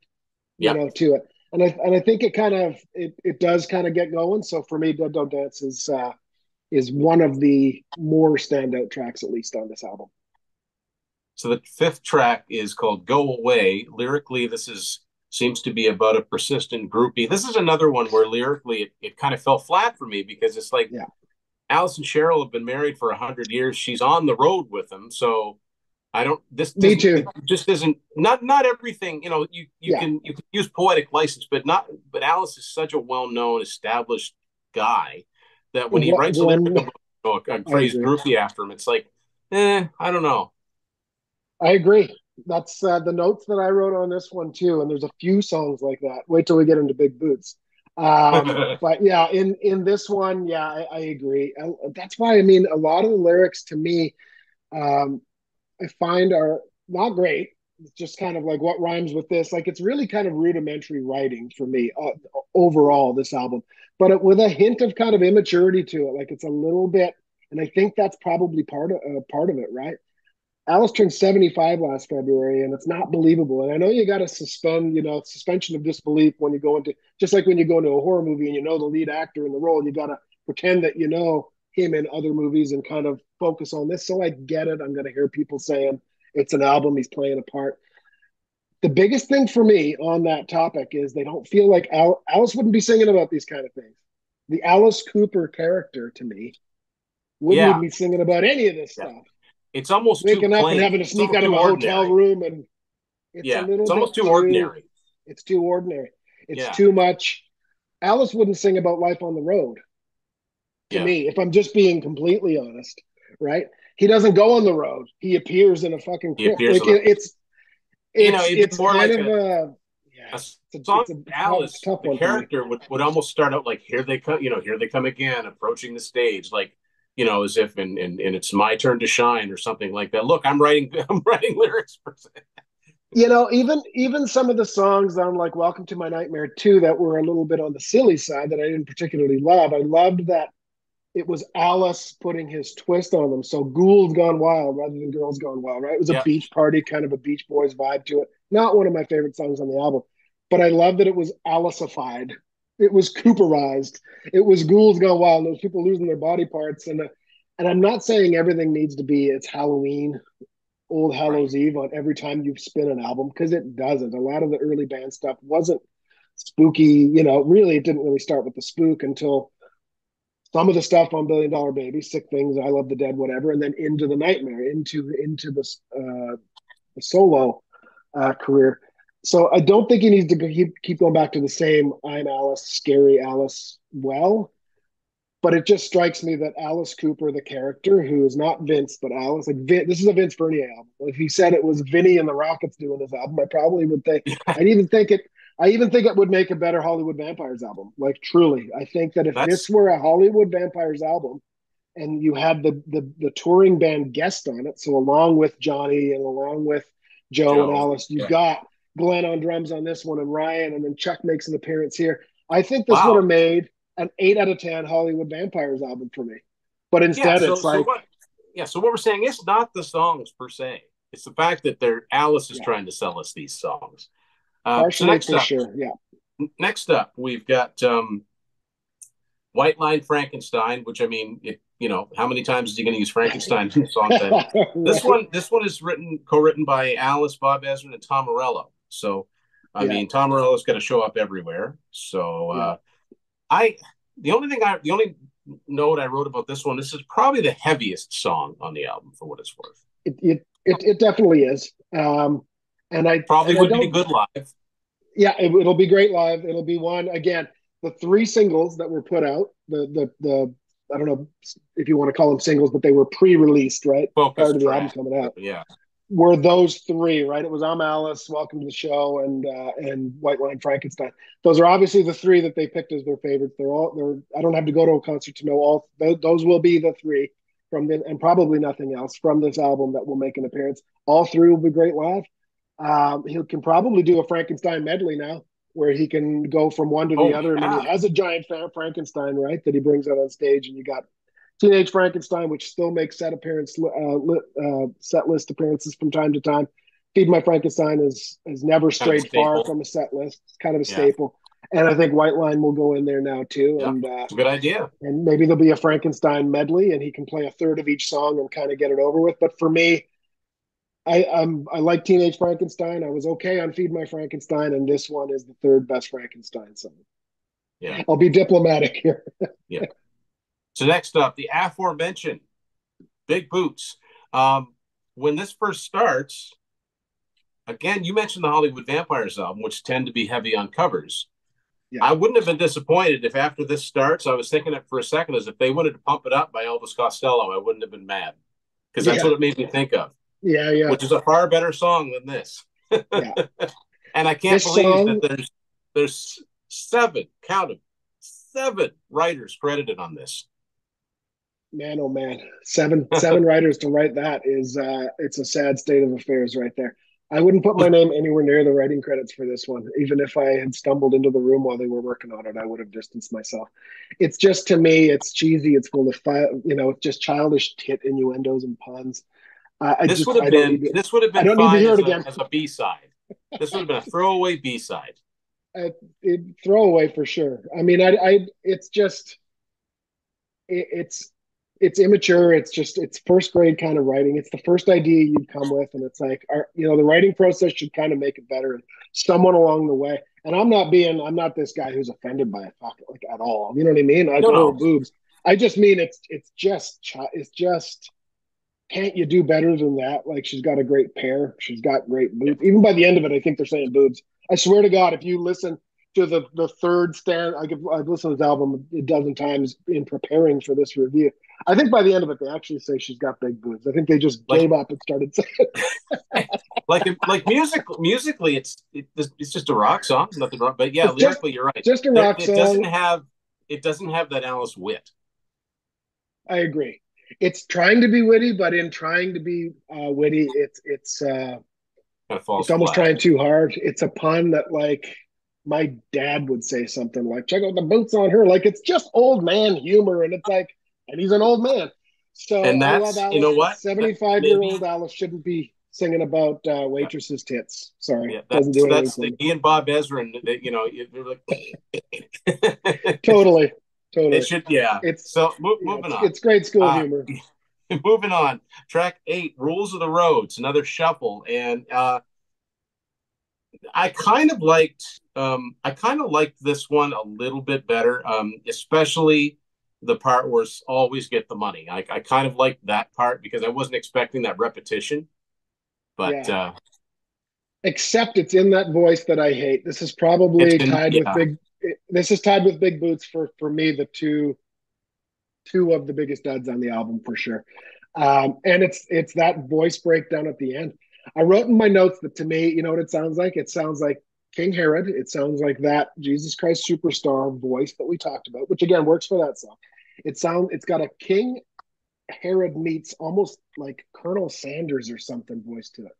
Yeah. to it. And I think it does kind of get going. So for me, Dead Don't Dance is one of the more standout tracks, at least on this album. So the fifth track is called "Go Away." Lyrically, this is seems to be about a persistent groupie. This is another one where lyrically it kind of fell flat for me because it's like Yeah, Alice and Cheryl have been married for 100 years. She's on the road with them, so I don't. This me doesn't. It too. just isn't. Not everything. Yeah, You can use poetic license, but not. But Alice is such a well-known, established guy that when he writes a lyric one about a I crazed agree. groupie after him, it's like, I don't know. I agree. That's the notes that I wrote on this one too. And there's a few songs like that. Wait till we get into Big Boots. But yeah, in this one, yeah, I agree. That's why I mean a lot of the lyrics to me, um, I find are not great. It's just kind of like what rhymes with this. Like it's really kind of rudimentary writing for me overall. This album, but with a hint of kind of immaturity to it. Like it's a little bit, and I think that's probably part of it, right? Alice turned 75 last February, and it's not believable. And I know you got to suspension of disbelief when you go into, just like when you go into a horror movie and you know the lead actor in the role, you got to pretend that you know him in other movies and kind of focus on this. So I get it. I'm going to hear people saying it's an album, he's playing a part. The biggest thing for me on that topic is they don't feel like Alice wouldn't be singing about these kind of things. The Alice Cooper character to me wouldn't Yeah, even be singing about any of this yeah. stuff, It's almost too waking up and plain. having to It's sneak almost out of too a hotel ordinary. room, and it's a Yeah, little it's almost bit too ordinary. it's too ordinary. It's Yeah, too much. Alice wouldn't sing about life on the road to yeah. me, if I'm just being completely honest, right? He doesn't go on the road. He appears in a fucking He crypt. appears Like on the. It'd be it's more kind like of a yeah, a song. it's a Alice, tough the one for me. character would almost start out like, "Here they come," "Here they come again, approaching the stage," like, as if and it's my turn to shine or something like that. Look, I'm writing I'm writing lyrics for. Even some of the songs on like Welcome to My Nightmare 2 that were a little bit on the silly side that I didn't particularly love. I loved that it was Alice putting his twist on them. So Ghouls Gone Wild rather than Girls Gone Wild, right? It was a Yeah, beach party, kind of a Beach Boys vibe to it. Not one of my favorite songs on the album, but I love that it was Aliceified. It was Cooperized. It was Ghouls Gone Wild. Those people losing their body parts, and And I'm not saying everything needs to be it's Halloween, Old Right. Hallows Eve on every time you spin an album, because it doesn't. A lot of the early band stuff wasn't spooky. Really, it didn't really start with the spook until some of the stuff on Billion Dollar Baby, Sick Things, I Love the Dead, whatever, and then into the Nightmare, into the solo career. So I don't think he needs to keep going back to the same I'm Alice, scary Alice well. But it just strikes me that Alice Cooper, the character, who is not Vince but Alice, like this is a Vince Bernier album. If he said it was Vinny and the Rockets doing this album, I probably would think. I'd even think it. I even think it would make a better Hollywood Vampires album. Like truly, I think that if this That's were a Hollywood Vampires album, and you had the touring band guest on it, so along with Johnny and along with Joe and Joe. Alice, you Yeah. got Glenn on drums on this one and Ryan, and then Chuck makes an appearance here. I think this would have Wow. made an 8 out of 10 Hollywood Vampires album for me. But Yeah. instead, it's So like, what? Yeah. So what we're saying is not the songs per se. It's the fact that Alice is yeah, trying to sell us these songs. So partially for sure. Yeah, next up, we've got White Line Frankenstein, which I mean, how many times is he going to use Frankenstein in the song title? right. This one is co-written by Alice, Bob Ezrin, and Tom Morello. So, I Yeah, mean, Tom Morello's going to show up everywhere. So, yeah. I the only note I wrote about this one, this is probably the heaviest song on the album for what it's worth. It definitely is. And I Probably and I would be don't. good live. Yeah, it'll be great live. It'll be one again. The three singles that were put out, the I don't know if you want to call them singles, but they were pre-released, right, prior Focus to the album track. coming out. Yeah. Were those three, right? It was I'm Alice, Welcome to the Show, and White Line Frankenstein. Those are obviously the three that they picked as their favorites. They're. I don't have to go to a concert to know all. Those will be the three from the, and probably nothing else from this album that will make an appearance. All three will be great live. He can probably do a Frankenstein medley now, where he can go from one to the Oh other. I mean, he yeah. has a giant Frankenstein, right, that he brings out on stage, and you got Teenage Frankenstein, which still makes set list appearances from time to time. Feed My Frankenstein has never Kind of a strayed far staple. from a set list. It's kind of a Yeah. staple, and I think White Line will go in there now too, Yeah. It's a good idea. and maybe there'll be a Frankenstein medley, and he can play a third of each song and kind of get it over with. But for me, I like Teenage Frankenstein. I was okay on Feed My Frankenstein, and this one is the third best Frankenstein song. Yeah. I'll be diplomatic here. Yeah. So next up, the aforementioned Big Boots. When this first starts, again, you mentioned the Hollywood Vampires album, which tend to be heavy on covers. Yeah, I wouldn't have been disappointed if after this starts, I was thinking it for a second as if they wanted to pump it up by Elvis Costello. I wouldn't have been mad because that's yeah, what it made me think of, yeah, yeah, which is a far better song than this. yeah. And I can't This believe that song, there's seven, count them, seven writers credited on this. man, oh man, seven writers to write that is it's a sad state of affairs right there. I wouldn't put my name anywhere near the writing credits for this one. Even if I had stumbled into the room while they were working on it, I would have distanced myself. It's just, to me, it's cheesy. It's full of it's just childish tit innuendos and puns. I don't need to. This would have I been don't need to fine hear it again. as a B side. This would have been a throwaway B side. Throwaway for sure. I mean, it's just it's it's immature. It's just it's first grade kind of writing. It's the first idea you'd come with, and it's like, the writing process should kind of make it better. And someone along the way. And I'm not this guy who's offended by it like at all. You know what I mean? Like, No, oh, no. boobs. I just mean it's just can't you do better than that? Like, she's got a great pair. She's got great Yeah. boobs. Even by the end of it, I think they're saying boobs. I swear to God, if you listen to the third stand, I've listened to this album a dozen times in preparing for this review. I think by the end of it, they actually say she's got big boobs. I think they just Like gave up and started saying, musically, it's just a rock song. Nothing wrong, but yeah, it's just lyrically, you're right. just a rock It doesn't song. have that Alice wit. I agree. It's trying to be witty, but in trying to be witty, Kind of falls it's almost flat. trying too hard. It's a pun that, like, my dad would say something like, check out the boots on her. Like, it's just old man humor. And it's like, and he's an old man. So And I love that's, you Alice, know but what, that 75-year-old maybe Alice shouldn't be singing about yeah, waitresses' tits. Sorry. yeah, Doesn't do anything that's for the me. he and Bob Ezrin. They're like, Totally. it Totally. should, yeah. It's, So yeah, moving on. it's great school Uh, humor. moving on. Track 8, Rules of the Roads, another shuffle, and I kind of liked this one a little bit better, especially the part where it's always get the money. I kind of liked that part because I wasn't expecting that repetition. But Yeah. Except it's in that voice that I hate. This is probably tied with yeah, big. This is tied with Big Boots for me, the two of the biggest duds on the album for sure. And it's that voice breakdown at the end. I wrote in my notes that to me, you know what it sounds like? It sounds like King Herod. It sounds like that Jesus Christ Superstar voice that we talked about, which again works for that song. It's got a King Herod meets almost like Colonel Sanders or something voice to it.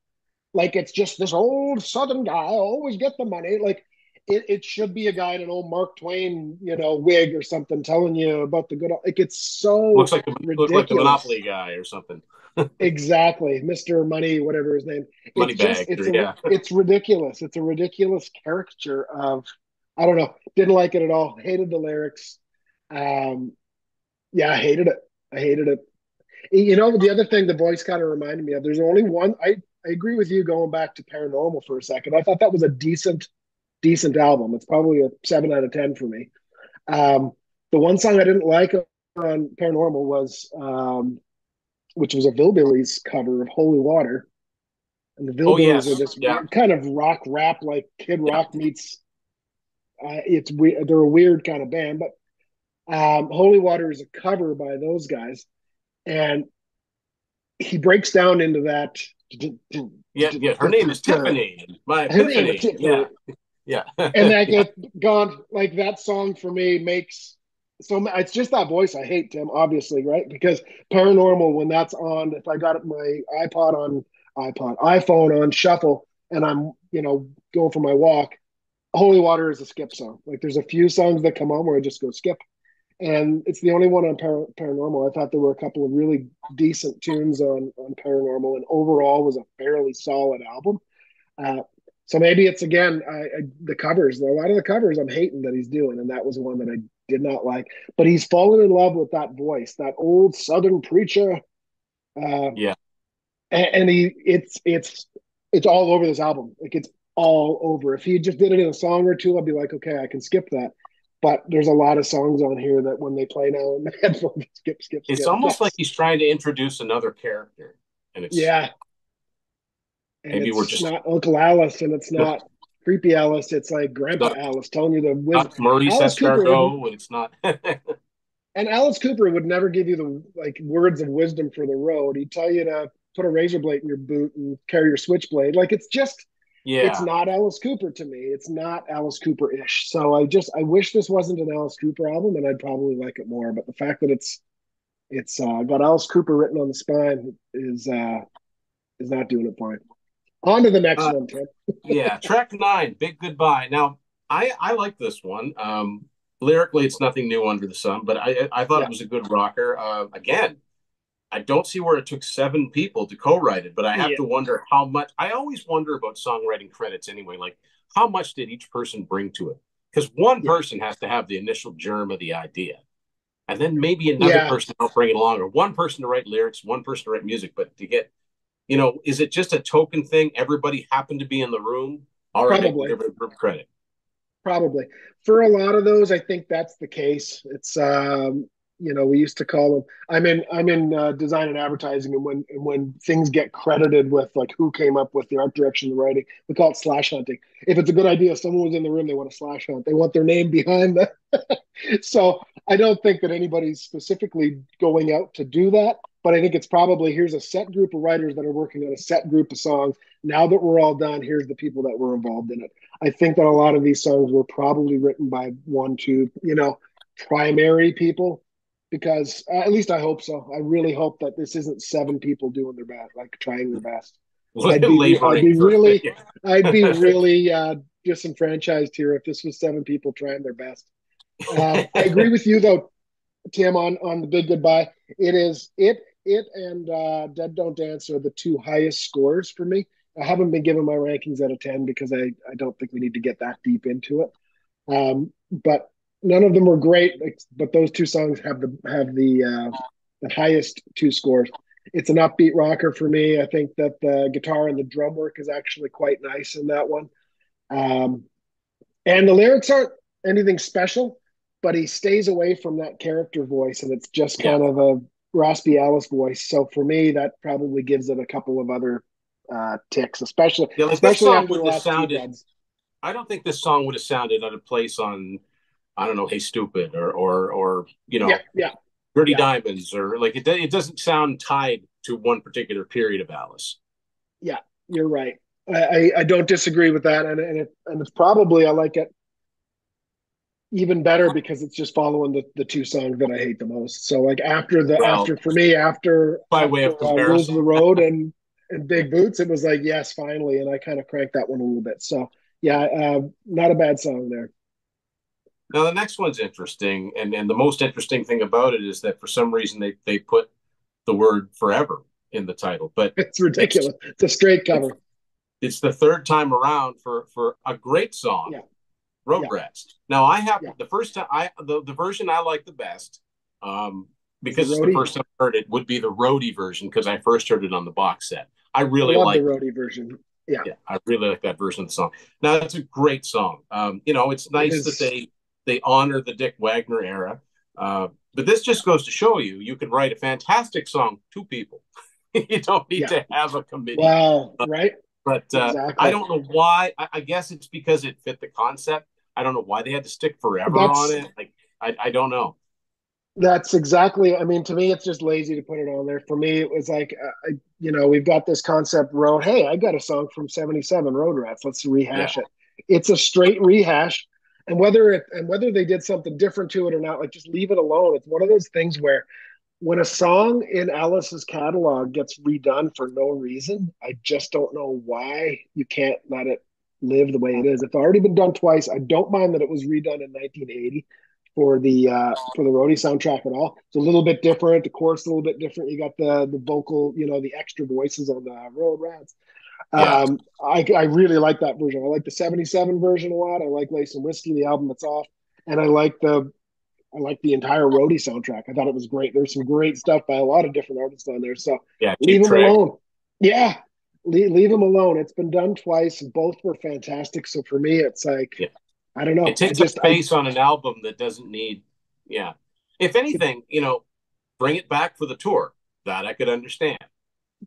Like it's just this old Southern guy always get the money. Like it should be a guy in an old Mark Twain, wig or something telling you about the good. Like it's so look like the ridiculous. Monopoly guy or something. Exactly, Mr. Money, whatever his name. Money It's just bag, yeah. it's ridiculous. It's a ridiculous caricature of. I don't know. Didn't like it at all. Hated the lyrics. Um, yeah, I hated it. I hated it. The other thing the voice kind of reminded me of, there's only one. I agree with you going back to Paranormal for a second. I thought that was a decent album. It's probably a 7 out of 10 for me. Um, the one song I didn't like on Paranormal was, which was a Hillbillies cover of Holy Water. And the Oh Hillbillies are yes, this yeah, weird kind of rock rap, like Kid yeah. Rock meets. It's weird. They're a weird kind of band, but Holy Water is a cover by those guys, and he breaks down into that. Yeah, yeah. Her name is Tiffany. My Her name is epiphany. Tiffany. Yeah, yeah. And that gets gone. Like that song for me makes so it's just that voice I hate, Tim, obviously, right? Because Paranormal, when that's on, if I got my iPhone on shuffle and I'm, going for my walk, Holy Water is a skip song. Like there's a few songs that come on where I just go skip. And it's the only one on Paranormal. I thought there were a couple of really decent tunes on Paranormal, and overall was a fairly solid album. Uh, so maybe it's again the covers. A lot of the covers I'm hating that he's doing, and that was one that I did not like. But he's fallen in love with that voice, that old Southern preacher, uh, Yeah. and it's all over this album. Like it's all over. If he just did it in a song or two, I'd be like, okay, I can skip that. But there's a lot of songs on here that when they play now in the headphones, skip, skip, It's skip. almost like That's he's trying to introduce another character, and it's yeah, and maybe we're it's just not Uncle Alice, and it's no, not creepy Alice. It's like it's Grandpa not Alice telling you the wisdom. not Maurice Alice Cooper would, Escargot, and it's not. and Alice Cooper would never give you the like words of wisdom for the road. He'd tell you to put a razor blade in your boot and carry your switchblade. Like it's Yeah. not Alice Cooper to me. It's not Alice Cooper ish. So I wish this wasn't an Alice Cooper album, and I'd probably like it more. But the fact that it's got Alice Cooper written on the spine is not doing it for me. On to the next Uh, one, Tim. yeah, track 9, Big Goodbye. Now, I like this one. Lyrically, it's nothing new under the sun, but I thought Yeah, it was a good rocker. Again, I don't see where it took 7 people to co-write it, but I have yeah, to wonder how much. I always wonder about songwriting credits anyway. Like, how much did each person bring to it? Because one yeah, person has to have the initial germ of the idea, and then maybe another yeah. person to help bring it along, or one person to write lyrics, one person to write music. But to get, is it just a token thing? Everybody happened to be in the room. All right, we'll Probably. give it a group credit. Probably. For a lot of those, I think that's the case. It's we used to call them. I'm in design and advertising, and when things get credited with like who came up with the art direction, the writing, we call it slash hunting. If it's a good idea, someone was in the room, they want to slash hunt. They want their name behind the. So I don't think that anybody's specifically going out to do that. But I think it's probably here's a set group of writers that are working on a set group of songs. Now that we're all done, here's the people that were involved in it. I think that a lot of these songs were probably written by one, two, primary people, because at least I hope so. I really hope that this isn't 7 people doing their best, like trying their best. I'd be, I'd Laboring be for really, yeah. I'd be really disenfranchised here if this was 7 people trying their best. I agree with you though, Tim, on the Big Goodbye. It is it and Dead Don't Dance are the two highest scores for me. I haven't been given my rankings out of 10 because I don't think we need to get that deep into it. But none of them were great. But those two songs have the the highest two scores. It's an upbeat rocker for me. I think that the guitar and the drum work is actually quite nice in that one. Um, and the lyrics aren't anything special, but he stays away from that character voice, and it's just Yeah. kind of a raspy Alice voice. So for me, that probably gives it a couple of other ticks, especially Yeah, like this especially song after the wouldn't have last two sounded. duds. I don't think this song would have sounded out of place on, I don't know, Hey Stupid, or Yeah, yeah, Dirty yeah, Diamonds, or like it doesn't sound tied to one particular period of Alice. yeah. You're right. I don't disagree with that, and it's probably I like it even better because it's just following the two songs that I hate the most. So like Well, after for me by way after of Rules of comparison. the Road and Big Boots, it was like yes, finally, and I kind of cranked that one a little bit. So yeah, not a bad song there. Now the next one's interesting, and the most interesting thing about it is that for some reason they put the word forever in the title, but It's it's ridiculous. It's a straight it's cover. it's the third time around for a great song, Yeah, Road yeah, Rats. Now I have yeah. the first time the version I like the best, It's the because it's the roadie. first time I heard it, would be the roadie version because I first heard it on the box set. I I really love the like roadie version. Yeah, Yeah, I really like that version of the song. Now it's a great song. It's it nice that is. they honor the Dick Wagner era. But this just goes to show you can write a fantastic song two people. You don't need Yeah. to have a committee. Wow. Right. But I Exactly. don't know why. I guess it's because it fit the concept. I don't know why they had to stick forever on That's it. Like I don't know. That's exactly. I mean, to me, it's just lazy to put it on there. For me, it was like, we've got this concept road. Hey, I got a song from '77, Road Rats. Let's Yeah, rehash it. It's a straight rehash, and whether they did something different to it or not, like just leave it alone. It's one of those things where when a song in Alice's catalog gets redone for no reason, I just don't know why you can't let it live the way it is. It's already been done twice. I don't mind that it was redone in 1980 for the roadie soundtrack at all. It's a little bit different. The chorus a little bit different. You got the vocal, the extra voices on the Road Rats. yeah, I really like that version. I like the '77 version a lot. I like Lace and Whiskey, the album that's off, and I like the entire roadie soundtrack. I thought it was great. There's some great stuff by a lot of different artists on there. So yeah. leave Cheap them Trick. alone. Yeah, leave them alone. It's been done twice. Both were fantastic. So for me, it's like Yeah. I don't It know. takes up space on an album that doesn't need. Yeah. If anything, bring it back for the tour. That I could understand.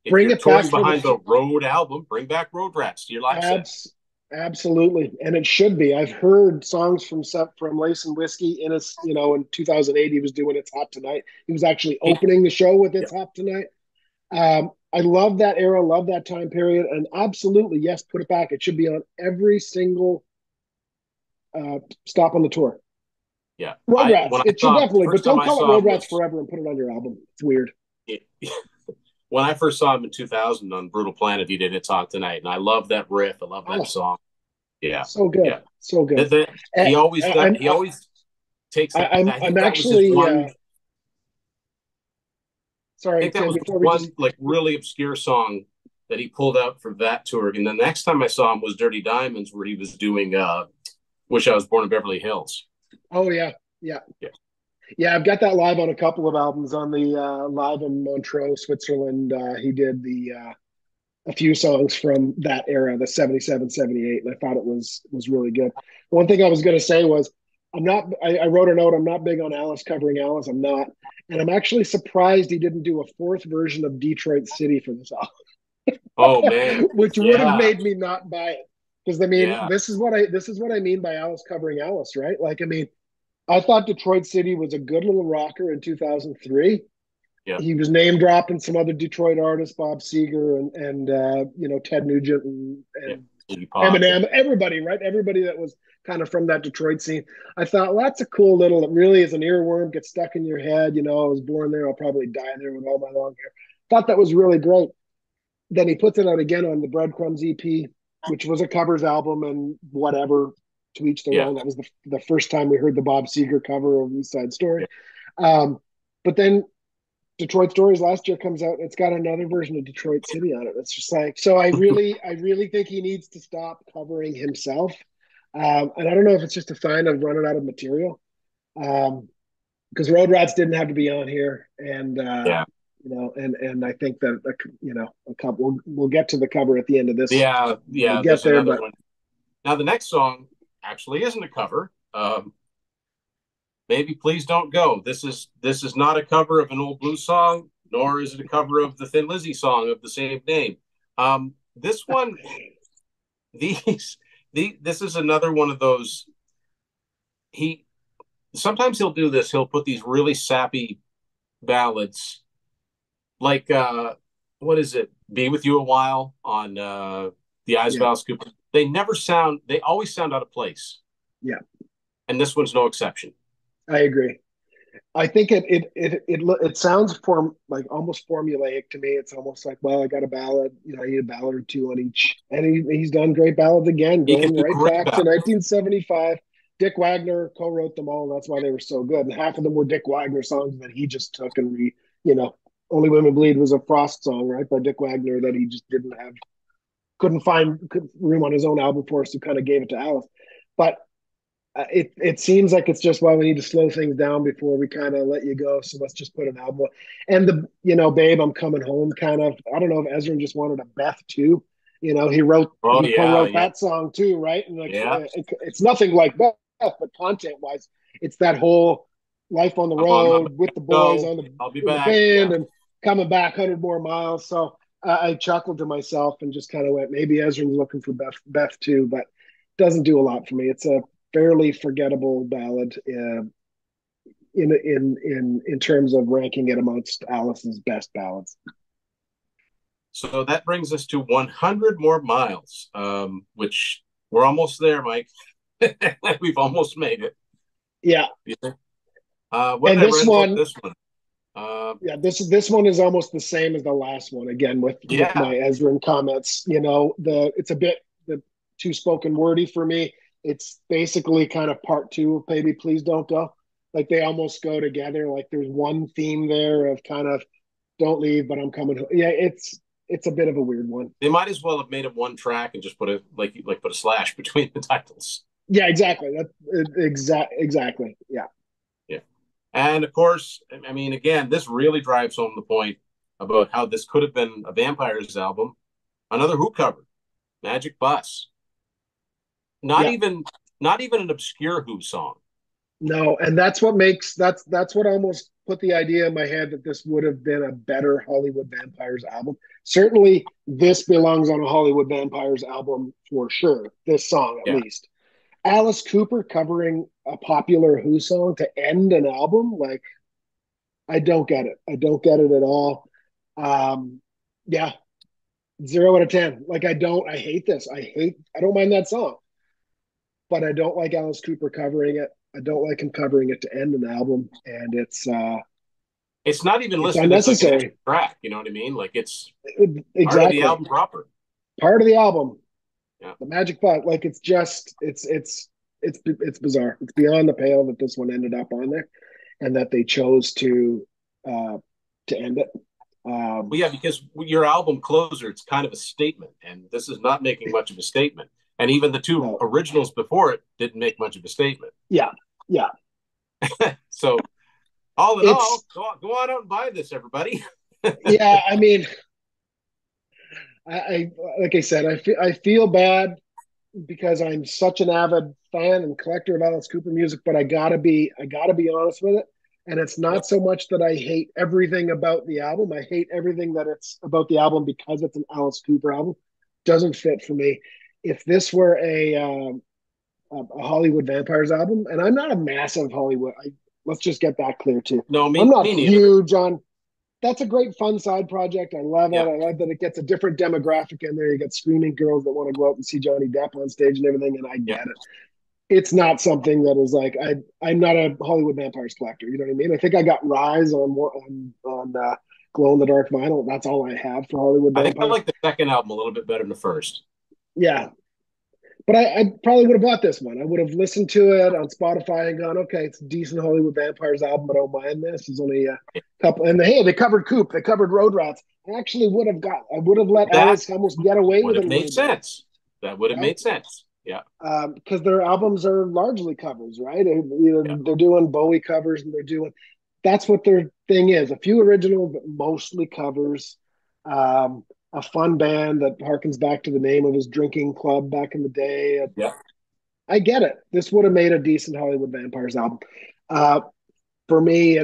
If bring you're it back touring for the behind the Road album, bring back Road Rats to your live set. Absolutely, and it should be. I've heard songs from Lace and Whiskey in in 2008. He was doing It's Hot Tonight. He was actually Yeah, opening the show with yeah, It's Hot Tonight. I love that era, love that time period, and absolutely, yes, put it back. It should be on every single stop on the tour. yeah. Road I Rats, when I it should saw him, the definitely, but first time don't I call it saw Road him Rats was forever and put it on your album. It's weird. when I first saw him in 2000 on Brutal Planet. He did It's Hot Tonight, and I love that riff. I love that Oh, song. Yeah, so good, yeah. so good. He always does. I'm He always takes that. I'm I I'm think that was his actually one. I sorry, think that Tim. was the Before we just one like really obscure song that he pulled out for that tour. And the next time I saw him was Dirty Diamonds, where he was doing "Wish I Was Born in Beverly Hills." oh yeah, yeah. Yeah, Yeah, I've got that live on a couple of albums on the live in Montreux, Switzerland. He did the a few songs from that era, the '77, '78, and I thought it was really good. One thing I was going to say was I'm not I wrote a note, I'm not big on Alice covering Alice. I'm not. And I'm actually surprised he didn't do a fourth version of Detroit City for this oh man, album, which would have yeah, made me not buy it. Because I mean, yeah, this is what I mean by Alice covering Alice, right? Like, I mean, I thought Detroit City was a good little rocker in 2003. yeah, He was name dropping some other Detroit artists, Bob Seger and Ted Nugent and, yeah. and Iggy Pop. Yeah, Eminem, everybody, right? Everybody that was kind of from that Detroit scene. I thought, well, that's a cool little. It really is an earworm, gets stuck in your head. I was born there. I'll probably die there with all my long hair. Thought that was really great. Then he puts it out again on the Breadcrumbs EP, which was a covers album and whatever. To each their yeah, own. That was the first time we heard the Bob Seger cover of East Side Story. yeah. Um, but then Detroit Stories last year comes out. It's got another version of Detroit City on it. It's just like so. I really think he needs to stop covering himself. And I don't know if it's just a sign of running out of material. Um, because Road Rats didn't have to be on here, and Yeah. and I think that a couple we'll get to the cover at the end of this Yeah. when we Yeah. get There's there, another but one. Now, the next song actually isn't a cover. Maybe Please Don't Go. This is not a cover of an old blues song, nor is it a cover of the Thin Lizzy song of the same name. This one, these, this is another one of those. He sometimes he'll do this. He'll put these really sappy ballads, like what is it? Be With You a While on the Eyes of yeah, Alice Cooper. They never sound. They always sound out of place, yeah, and this one's no exception. I agree. I think it sounds like almost formulaic to me. It's almost like, well, I got a ballad, I need a ballad or two on each, and he's done great ballads again, He can going do right great back to ballads. 1975. Dick Wagner co-wrote them all, and that's why they were so good. And half of them were Dick Wagner songs that he just took and you know, "Only Women Bleed" was a Frost song, right, by Dick Wagner that he just couldn't find room on his own album for, so kind of gave it to Alice. But it seems like it's just, well, we need to slow things down before we kind of let you go, so let's just put an album. And Babe, I'm Coming Home, kind of, I don't know if Ezra just wanted a Beth too. Oh He yeah, co-wrote yeah, that song too, right? And like yeah. it's nothing like Beth, but content wise, it's that whole life on the I'm on my way road with to the boys go. on the I'll be in the back. Yeah. band and coming back 100 more miles. So I chuckled to myself and just kind of went, maybe Ezra's looking for Beth too, but doesn't do a lot for me. It's a fairly forgettable ballad in terms of ranking it amongst Alice's best ballads. So that brings us to 100 more miles, which we're almost there, Mike. We've almost made it. Yeah, What and did I this read about one, this one? Uh, yeah, this one is almost the same as the last one. Again, with yeah, my Ezrin comments, it's a bit the too spoken wordy for me. It's basically kind of part two of Baby Please Don't Go. Like they almost go together. Like there's one theme there of kind of don't leave, but I'm coming home. Yeah, it's a bit of a weird one. they might as well have made it one track and just put a put a slash between the titles. Yeah, exactly. Exactly. Yeah. Yeah, and of course, I mean, again, this really drives home the point about how this could have been a Vampires album. Another Who cover, Magic Bus. Not Yeah. even not even an obscure Who song. No, and that's what almost put the idea in my head that this would have been a better Hollywood Vampires album. Certainly, this belongs on a Hollywood Vampires album for sure. This song, at Yeah, least. Alice Cooper covering a popular Who song to end an album, like I don't get it. I don't get it at all. Yeah, 0 out of 10. Like I hate this. I don't mind that song, but I don't like Alice Cooper covering it. I don't like him covering it to end an album, and it's not even it's listed as like an extra unnecessary. track. You know what I mean? Like it's part of the Exactly, album proper. part of the album, Yeah. the Magic Butt. Like it's just it's bizarre. It's beyond the pale that this one ended up on there, and that they chose uh, to end it. Well, yeah, because your album closer, it's kind of a statement, and this is not making much of a statement. And even the two No, originals before it didn't make much of a statement. yeah, yeah. So, all in all, It's go on out and buy this, everybody. yeah. I mean, I like I said, I feel bad because I'm such an avid fan and collector of Alice Cooper music, but I gotta be honest with it. And it's Yep. not so much that I hate everything about the album. I hate everything that it's about the album because it's an Alice Cooper album. Doesn't fit for me. If this were a Hollywood Vampires album, and I'm not a massive Hollywood. Let's just get that clear too. No, I'm not me neither. huge on. That's a great fun side project. I love it. Yeah, I love that it gets a different demographic in there. You got screaming girls that want to go out and see Johnny Depp on stage and everything, and I yeah. get it. It's not something that is like I'm not a Hollywood Vampires collector. You know what I mean? I think I got Rise on Glow in the Dark vinyl. That's all I have for Hollywood I think I Vampires. like the second album a little bit better than the first. Yeah, but I probably would have bought this one. I would have listened to it on Spotify and gone, okay, it's a decent Hollywood Vampires album, but I don't mind this. It's only a couple. And hey, they covered Coop, they covered Road Rats. I would have let That Alice almost get away would with it have a made little bit. sense. That would have Yeah, made sense. Yeah. Because their albums are largely covers, right? Yeah. They're doing Bowie covers, and they're doing that's what their thing is. A few original, but mostly covers. A fun band that harkens back to the name of his drinking club back in the day. Yeah. I get it. This would have made a decent Hollywood Vampires album. Uh, for me,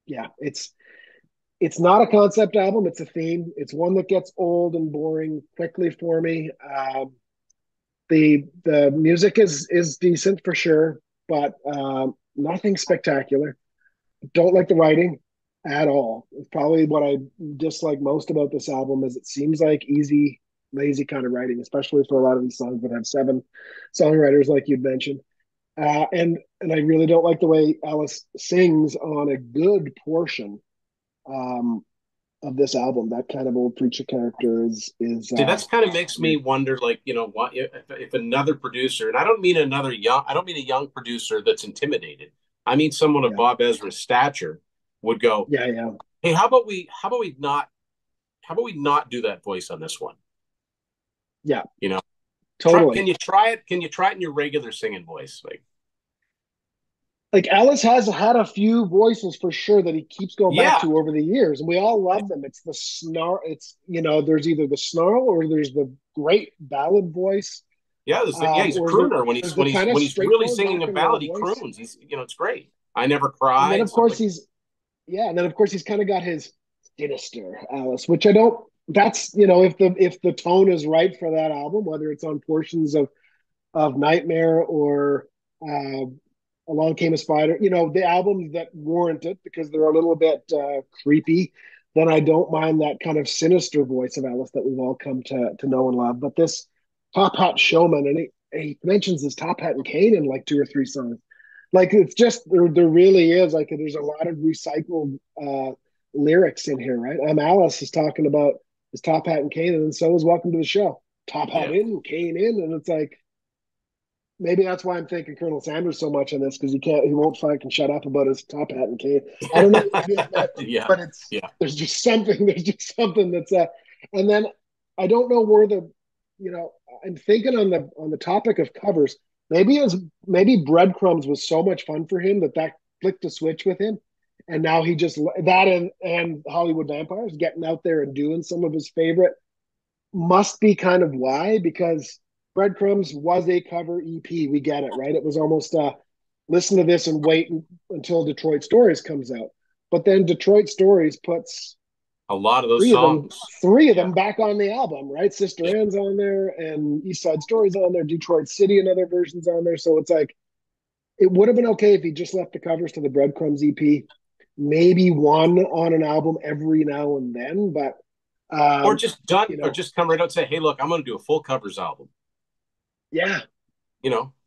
yeah, it's not a concept album. It's a theme. It's one that gets old and boring quickly for me. The music is decent for sure, but nothing spectacular. Don't like the writing at all. It's probably what I dislike most about this album is it seems like easy, lazy kind of writing, especially for a lot of these songs that have seven songwriters, like you'd mentioned. And I really don't like the way Alice sings on a good portion um, of this album. That kind of old preacher character See, that's kind of makes me wonder, like, what if another producer, and I don't mean a young producer that's intimidated. I mean someone of yeah, Bob Ezra's stature would go, yeah, yeah, hey, how about we not do that voice on this one? yeah, You know, can totally. you try it? Can you try it in your regular singing voice? Like Alice has had a few voices for sure that he keeps going back Yeah, to over the years, and we all love them. It's the snarl. It's there's either the snarl or there's the great ballad voice, yeah, he's a or crooner there's the kind of when he's really straightforward singing rock a and roll ballad, he voice. croons. It's great. I never And cry then and of stuff course like that. and then of course he's kind of got his sinister Alice, which I don't. That's if the tone is right for that album, whether it's on portions of Nightmare or uh, Along Came a Spider, the albums that warrant it because they're a little bit creepy, then I don't mind that kind of sinister voice of Alice that we've all come to know and love. But this Top Hat Showman, and he mentions his Top Hat and Cane in like two or three songs. Like it's just there really is like there's a lot of recycled lyrics in here, right? Alice is talking about his Top Hat and Cane, and so is Welcome to the Show. Top hat Yeah, in, cane in, and it's like maybe that's why I'm thanking Colonel Sanders so much on this because he won't fucking shut up about his top hat and cane. I don't know what it is, yeah, but it's yeah. there's just something that's and then I don't know where I'm thinking on the topic of covers. Maybe Breadcrumbs was so much fun for him that flicked a switch with him, and now he just that and Hollywood Vampires getting out there and doing some of his favorite must be kind of why, because Breadcrumbs was a cover EP. We get it, right? It was almost listen to this and wait until Detroit Stories comes out. But then Detroit Stories puts A lot of those three of them songs. three of Yeah, them back on the album, right? Sister yeah. Anne's on there and East Side Stories on there, Detroit City and other versions on there. So it's like it would have been okay if he just left the covers to the Breadcrumbs EP, maybe one on an album every now and then, but um, you Or know, just come right out and say, hey, look, I'm going to do a full covers album. yeah,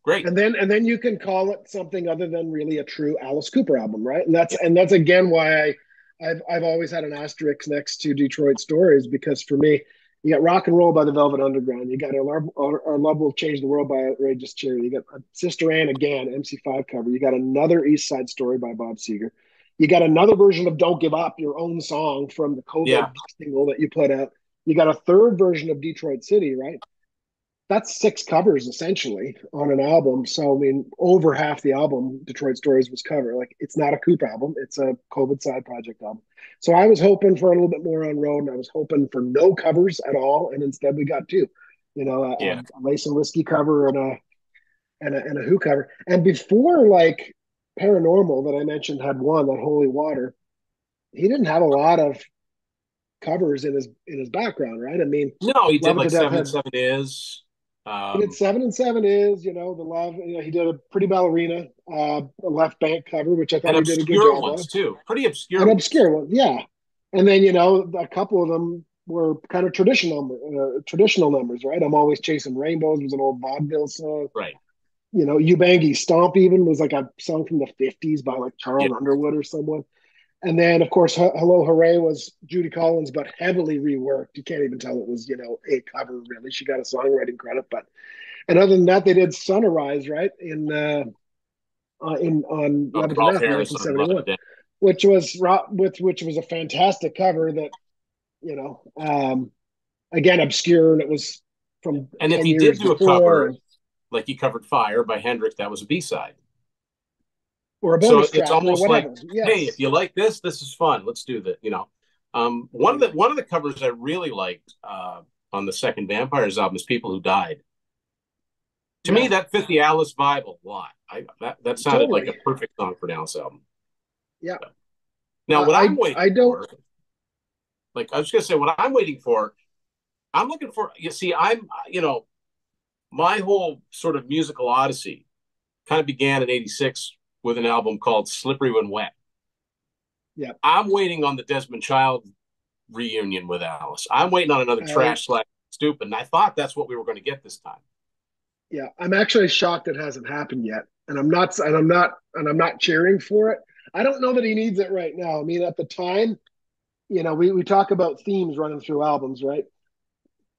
Great. and then you can call it something other than really a true Alice Cooper album, right? And that's again why I've always had an asterisk next to Detroit Stories because for me, you got Rock and Roll by the Velvet Underground, you got Our Love Will Change the World by Outrageous Cherry, you got Sister Anne again, MC5 cover, you got another East Side Story by Bob Seger, you got another version of Don't Give Up, your own song from the Yeah. COVID single that you put out, you got a third version of Detroit City, right? That's six covers essentially on an album. So I mean, over half the album, Detroit Stories was cover. Like it's not a Coop album; it's a COVID side project album. So I was hoping for a little bit more on road, and I was hoping for no covers at all, and instead we got two. Yeah. A Lace and Whiskey cover and a Who cover. And before like Paranormal that I mentioned had one that Holy Water, he didn't have a lot of covers in his background, right? I mean, No, he did Love It to like Death Seven and had Seven Is. He did Um, 7 and 7 is, the love. He did a Pretty Ballerina, a left bank cover, which I and thought he did a good obscure job ones of. too. Pretty An obscure ones. obscure one, yeah. And then a couple of them were kind of traditional numbers, right? I'm Always Chasing Rainbows was an old vaudeville song. Right. You Bangy Stomp even was like a song from the '50s by like Yeah. Charles Underwood or someone. And then, of course, Hello Hooray was Judy Collins, but heavily reworked. You can't even tell it was, a cover, really. She got a songwriting credit, but and other than that, they did Sunrise, right, in on Oh, Love It to Rolf Death in Harris on Love It 1971, to Death. which was a fantastic cover that, again, obscure, and it was from And if 10 he did years do a before, cover, like he covered Fire by Hendrix, that was a B-side. or a So bonus it's track or almost like, whatever. hey, if Yes. you like this is fun. Let's do that. One of the covers I really liked on the second Vampires album is People Who Died. To me, Yeah, that fit the Alice vibe a lot. That sounded like a totally. perfect song for an Alice album. Yeah. Now, what I'm I waiting don't. for, like I was gonna say, what I'm waiting for, I'm looking for. You see, my whole sort of musical odyssey kind of began in '86 with an album called "Slippery When Wet." Yeah. I'm waiting on the Desmond Child reunion with Alice. I'm waiting on another I Trash Slack Stupid, and I thought that's what we were going to get this time. Yeah. I'm actually shocked it hasn't happened yet, and I'm not cheering for it. I don't know that he needs it right now. I mean, at the time, we talk about themes running through albums, right?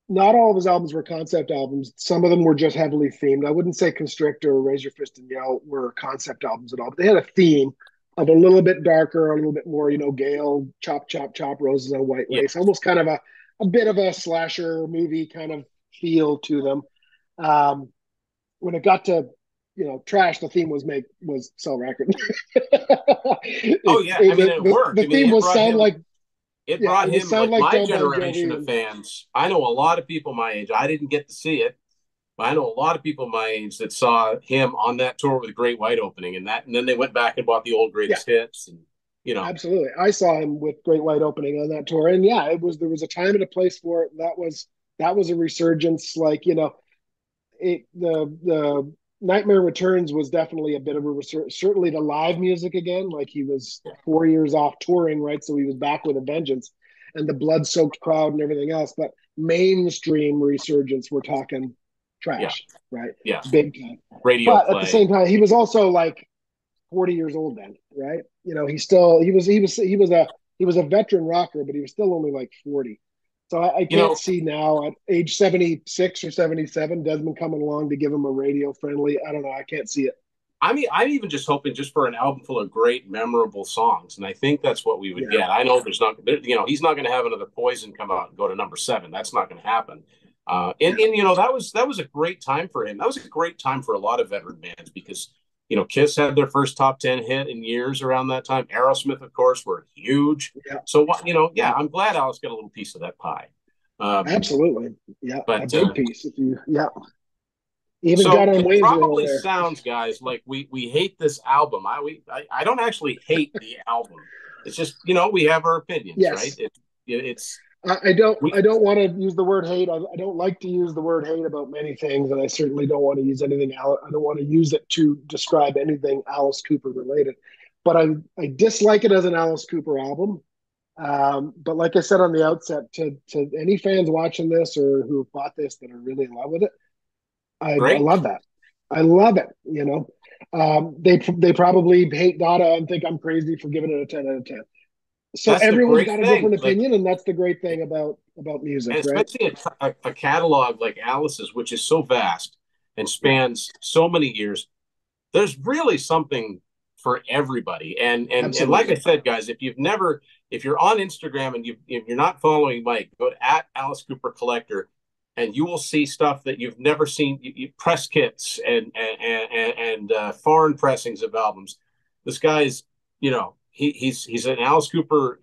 Not all of his albums were concept albums. Some of them were just heavily themed. I wouldn't say Constrictor or Raise Your Fist and Yell were concept albums at all, but they had a theme of a little bit darker, a little bit more, Gale, chop, chop, chop, roses on white Yeah, lace, almost kind of a bit of a slasher movie kind of feel to them. Um, when it got to, trash, the theme was sell record. oh yeah, I mean it worked. The I mean theme was sound like, it yeah, brought it was him sound like like my John Bon generation Jovi. of And fans. I know a lot of people my age. I didn't get to see it, but I know a lot of people my age that saw him on that tour with the Great White opening, and then they went back and bought the old yeah, greatest hits, and you know, absolutely. I saw him with Great White opening on that tour. And yeah, there was a time and a place for it. That was a resurgence. Like, the Nightmare Returns was definitely a bit of a resurgence. Certainly the live music again, like he was 4 years off touring, right? So he was back with a vengeance and the blood soaked crowd and everything else. But mainstream resurgence, we're talking yeah, trash, right? yes, Big time. radio But at the play. same time, he was also like 40 years old then, right? He was a veteran rocker, but he was still only like 40. So I You can't know, see now at age 76 or 77 Desmond coming along to give him a radio friendly. I don't know. I can't see it. I mean, I'm even just hoping just for an album full of great, memorable songs, and I think that's what we would Yeah, get. I know he's not going to have another Poison come out and go to number seven. That's not going to happen. And yeah, and that was a great time for him. That was a great time for a lot of veteran bands because Kiss had their first top 10 hit in years around that time. Aerosmith, of course, were huge. yeah, So yeah, I'm glad Alice got a little piece of that pie. Um, absolutely. Yeah, a but big piece. Yeah, even got So on it Wayne's World probably there. sounds, guys, like we hate this album. I don't actually hate the album. It's just we have our opinions, right? Yes, It's I we don't want to use the word hate. I don't like to use the word hate about many things, and I certainly don't want to use anything. I don't want to use it to describe anything Alice Cooper related. But I dislike it as an Alice Cooper album. But like I said on the outset, to any fans watching this or who have bought this that are really in love with it, I great. love that. I love it. They probably hate Dada and think I'm crazy for giving it a 10 out of 10. So That's the everyone's great got a thing. different Like, opinion, and that's the great thing about and music, right? especially a catalog like Alice's, which is so vast and Yeah, spans so many years. There's really something for everybody. And like I absolutely. said, guys, if you're on Instagram and if you're not following Mike, go to at Alice Cooper Collector, and you will see stuff that you've never seen. Press kits and foreign pressings of albums. This guy's, he's an Alice Cooper,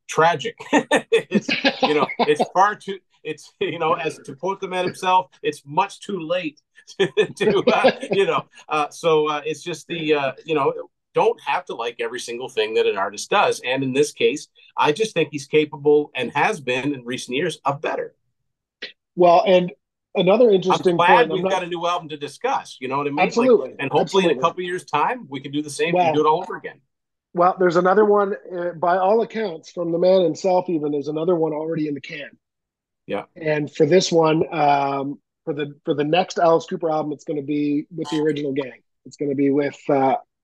tragic. It's far too. It's as to quote the man himself, it's much too late to it's just don't have to like every single thing that an artist does. And in this case, I just think he's capable and has been in recent years of better. Well, and another I'm interesting point. glad I'm we've not got a new album to discuss. You know what I mean? Like, absolutely, and hopefully in a absolutely. couple years' time, we can do the same. We can do it Well, all over again. well, there's another one. By all accounts, from the man himself, even there's another one already in the can. Yeah. And for this one, for the next Alice Cooper album, it's going to be with the original gang. It's going to be with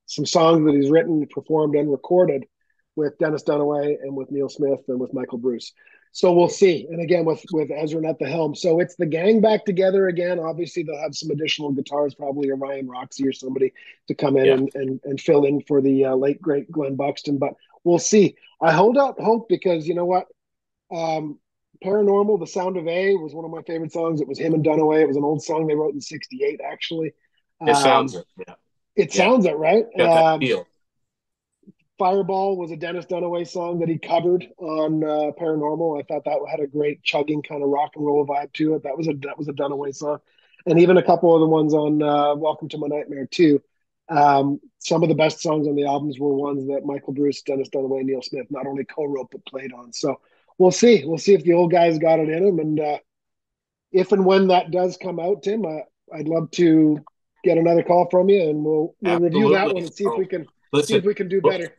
some songs that he's written, performed, and recorded with Dennis Dunaway and with Neil Smith and with Michael Bruce. So we'll see. And again, with Ezra at the helm. So it's the gang back together again. Obviously, they'll have some additional guitars, probably a Ryan Roxy or somebody to come in Yeah. and fill in for the late great Glenn Buxton. But we'll see. I hold out hope because you know what. Paranormal, The Sound of A was one of my favorite songs. It was him and Dunaway. It was an old song they wrote in '68, actually. It sounds Um, it. Yeah. it Yeah. sounds it, right? Got that feel. Fireball was a Dennis Dunaway song that he covered on Paranormal. I thought that had a great chugging kind of rock and roll vibe to it. That was a Dunaway song, and even a couple of the ones on Welcome to My Nightmare too. Some of the best songs on the albums were ones that Michael Bruce, Dennis Dunaway, Neil Smith not only co-wrote but played on. So we'll see. We'll see if the old guys got it in them, and if and when that does come out, Tim, I'd love to get another call from you, and we'll review that one Absolutely. and see if So we can listen, do we'll, better.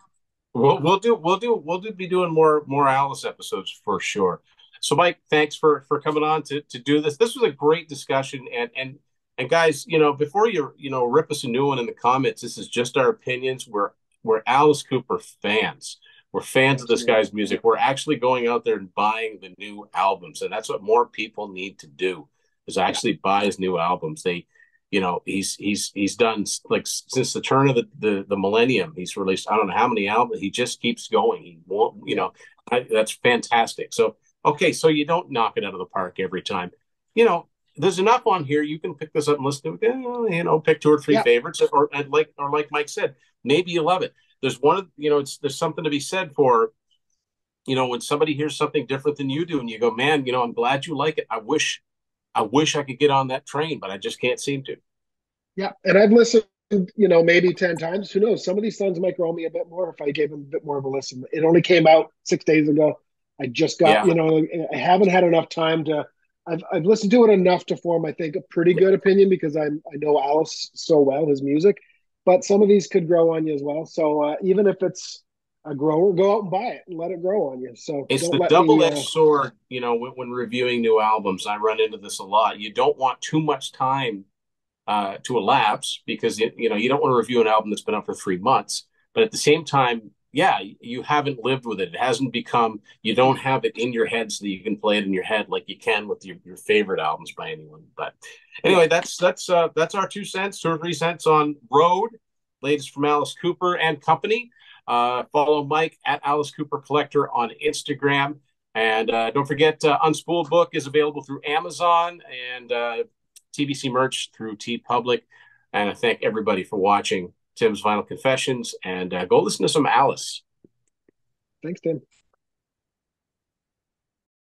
we'll be doing more Alice episodes for sure. So Mike, thanks for coming on to do this. This was a great discussion, and guys, before you rip us a new one in the comments, this is just our opinions. We're Alice Cooper fans. We're fans of this Absolutely. guy's music. We're actually going out there and buying the new albums, and that's what more people need to do is Yeah. actually buy his new albums. He's done, like, since the turn of the millennium. He's released I don't know how many albums. He just keeps going. He won't, Yeah. that's fantastic. So okay, so you don't knock it out of the park every time. There's enough on here. You can pick this up and listen to it. Pick two or three Yeah. favorites, or like Mike said, maybe you love it. There's one, there's something to be said for, when somebody hears something different than you do, and you go, man, I'm glad you like it. I wish I could get on that train, but I just can't seem to. Yeah. And I've listened, maybe 10 times. Who knows? Some of these songs might grow me a bit more if I gave them a bit more of a listen. It only came out 6 days ago. I just got, Yeah. I haven't had enough time to, I've listened to it enough to form, I think, a pretty good opinion because I know Alice so well, his music, but some of these could grow on you as well. So even if it's a grower, go out and buy it and let it grow on you. So It's don't the let me, double-edged sword, when reviewing new albums. I run into this a lot. You don't want too much time to elapse because you don't want to review an album that's been up for 3 months. But at the same time, yeah, you haven't lived with it. It hasn't become. You don't have it in your head so that you can play it in your head like you can with your favorite albums by anyone. But yeah, anyway, that's our 2 cents, 2 or 3 cents on Road, latest from Alice Cooper and Company. Follow Mike at Alice Cooper Collector on Instagram. And don't forget, Unspooled book is available through Amazon, and TBC merch through T Public. And I thank everybody for watching Tim's Vinyl Confessions. And go listen to some Alice. thanks, Tim.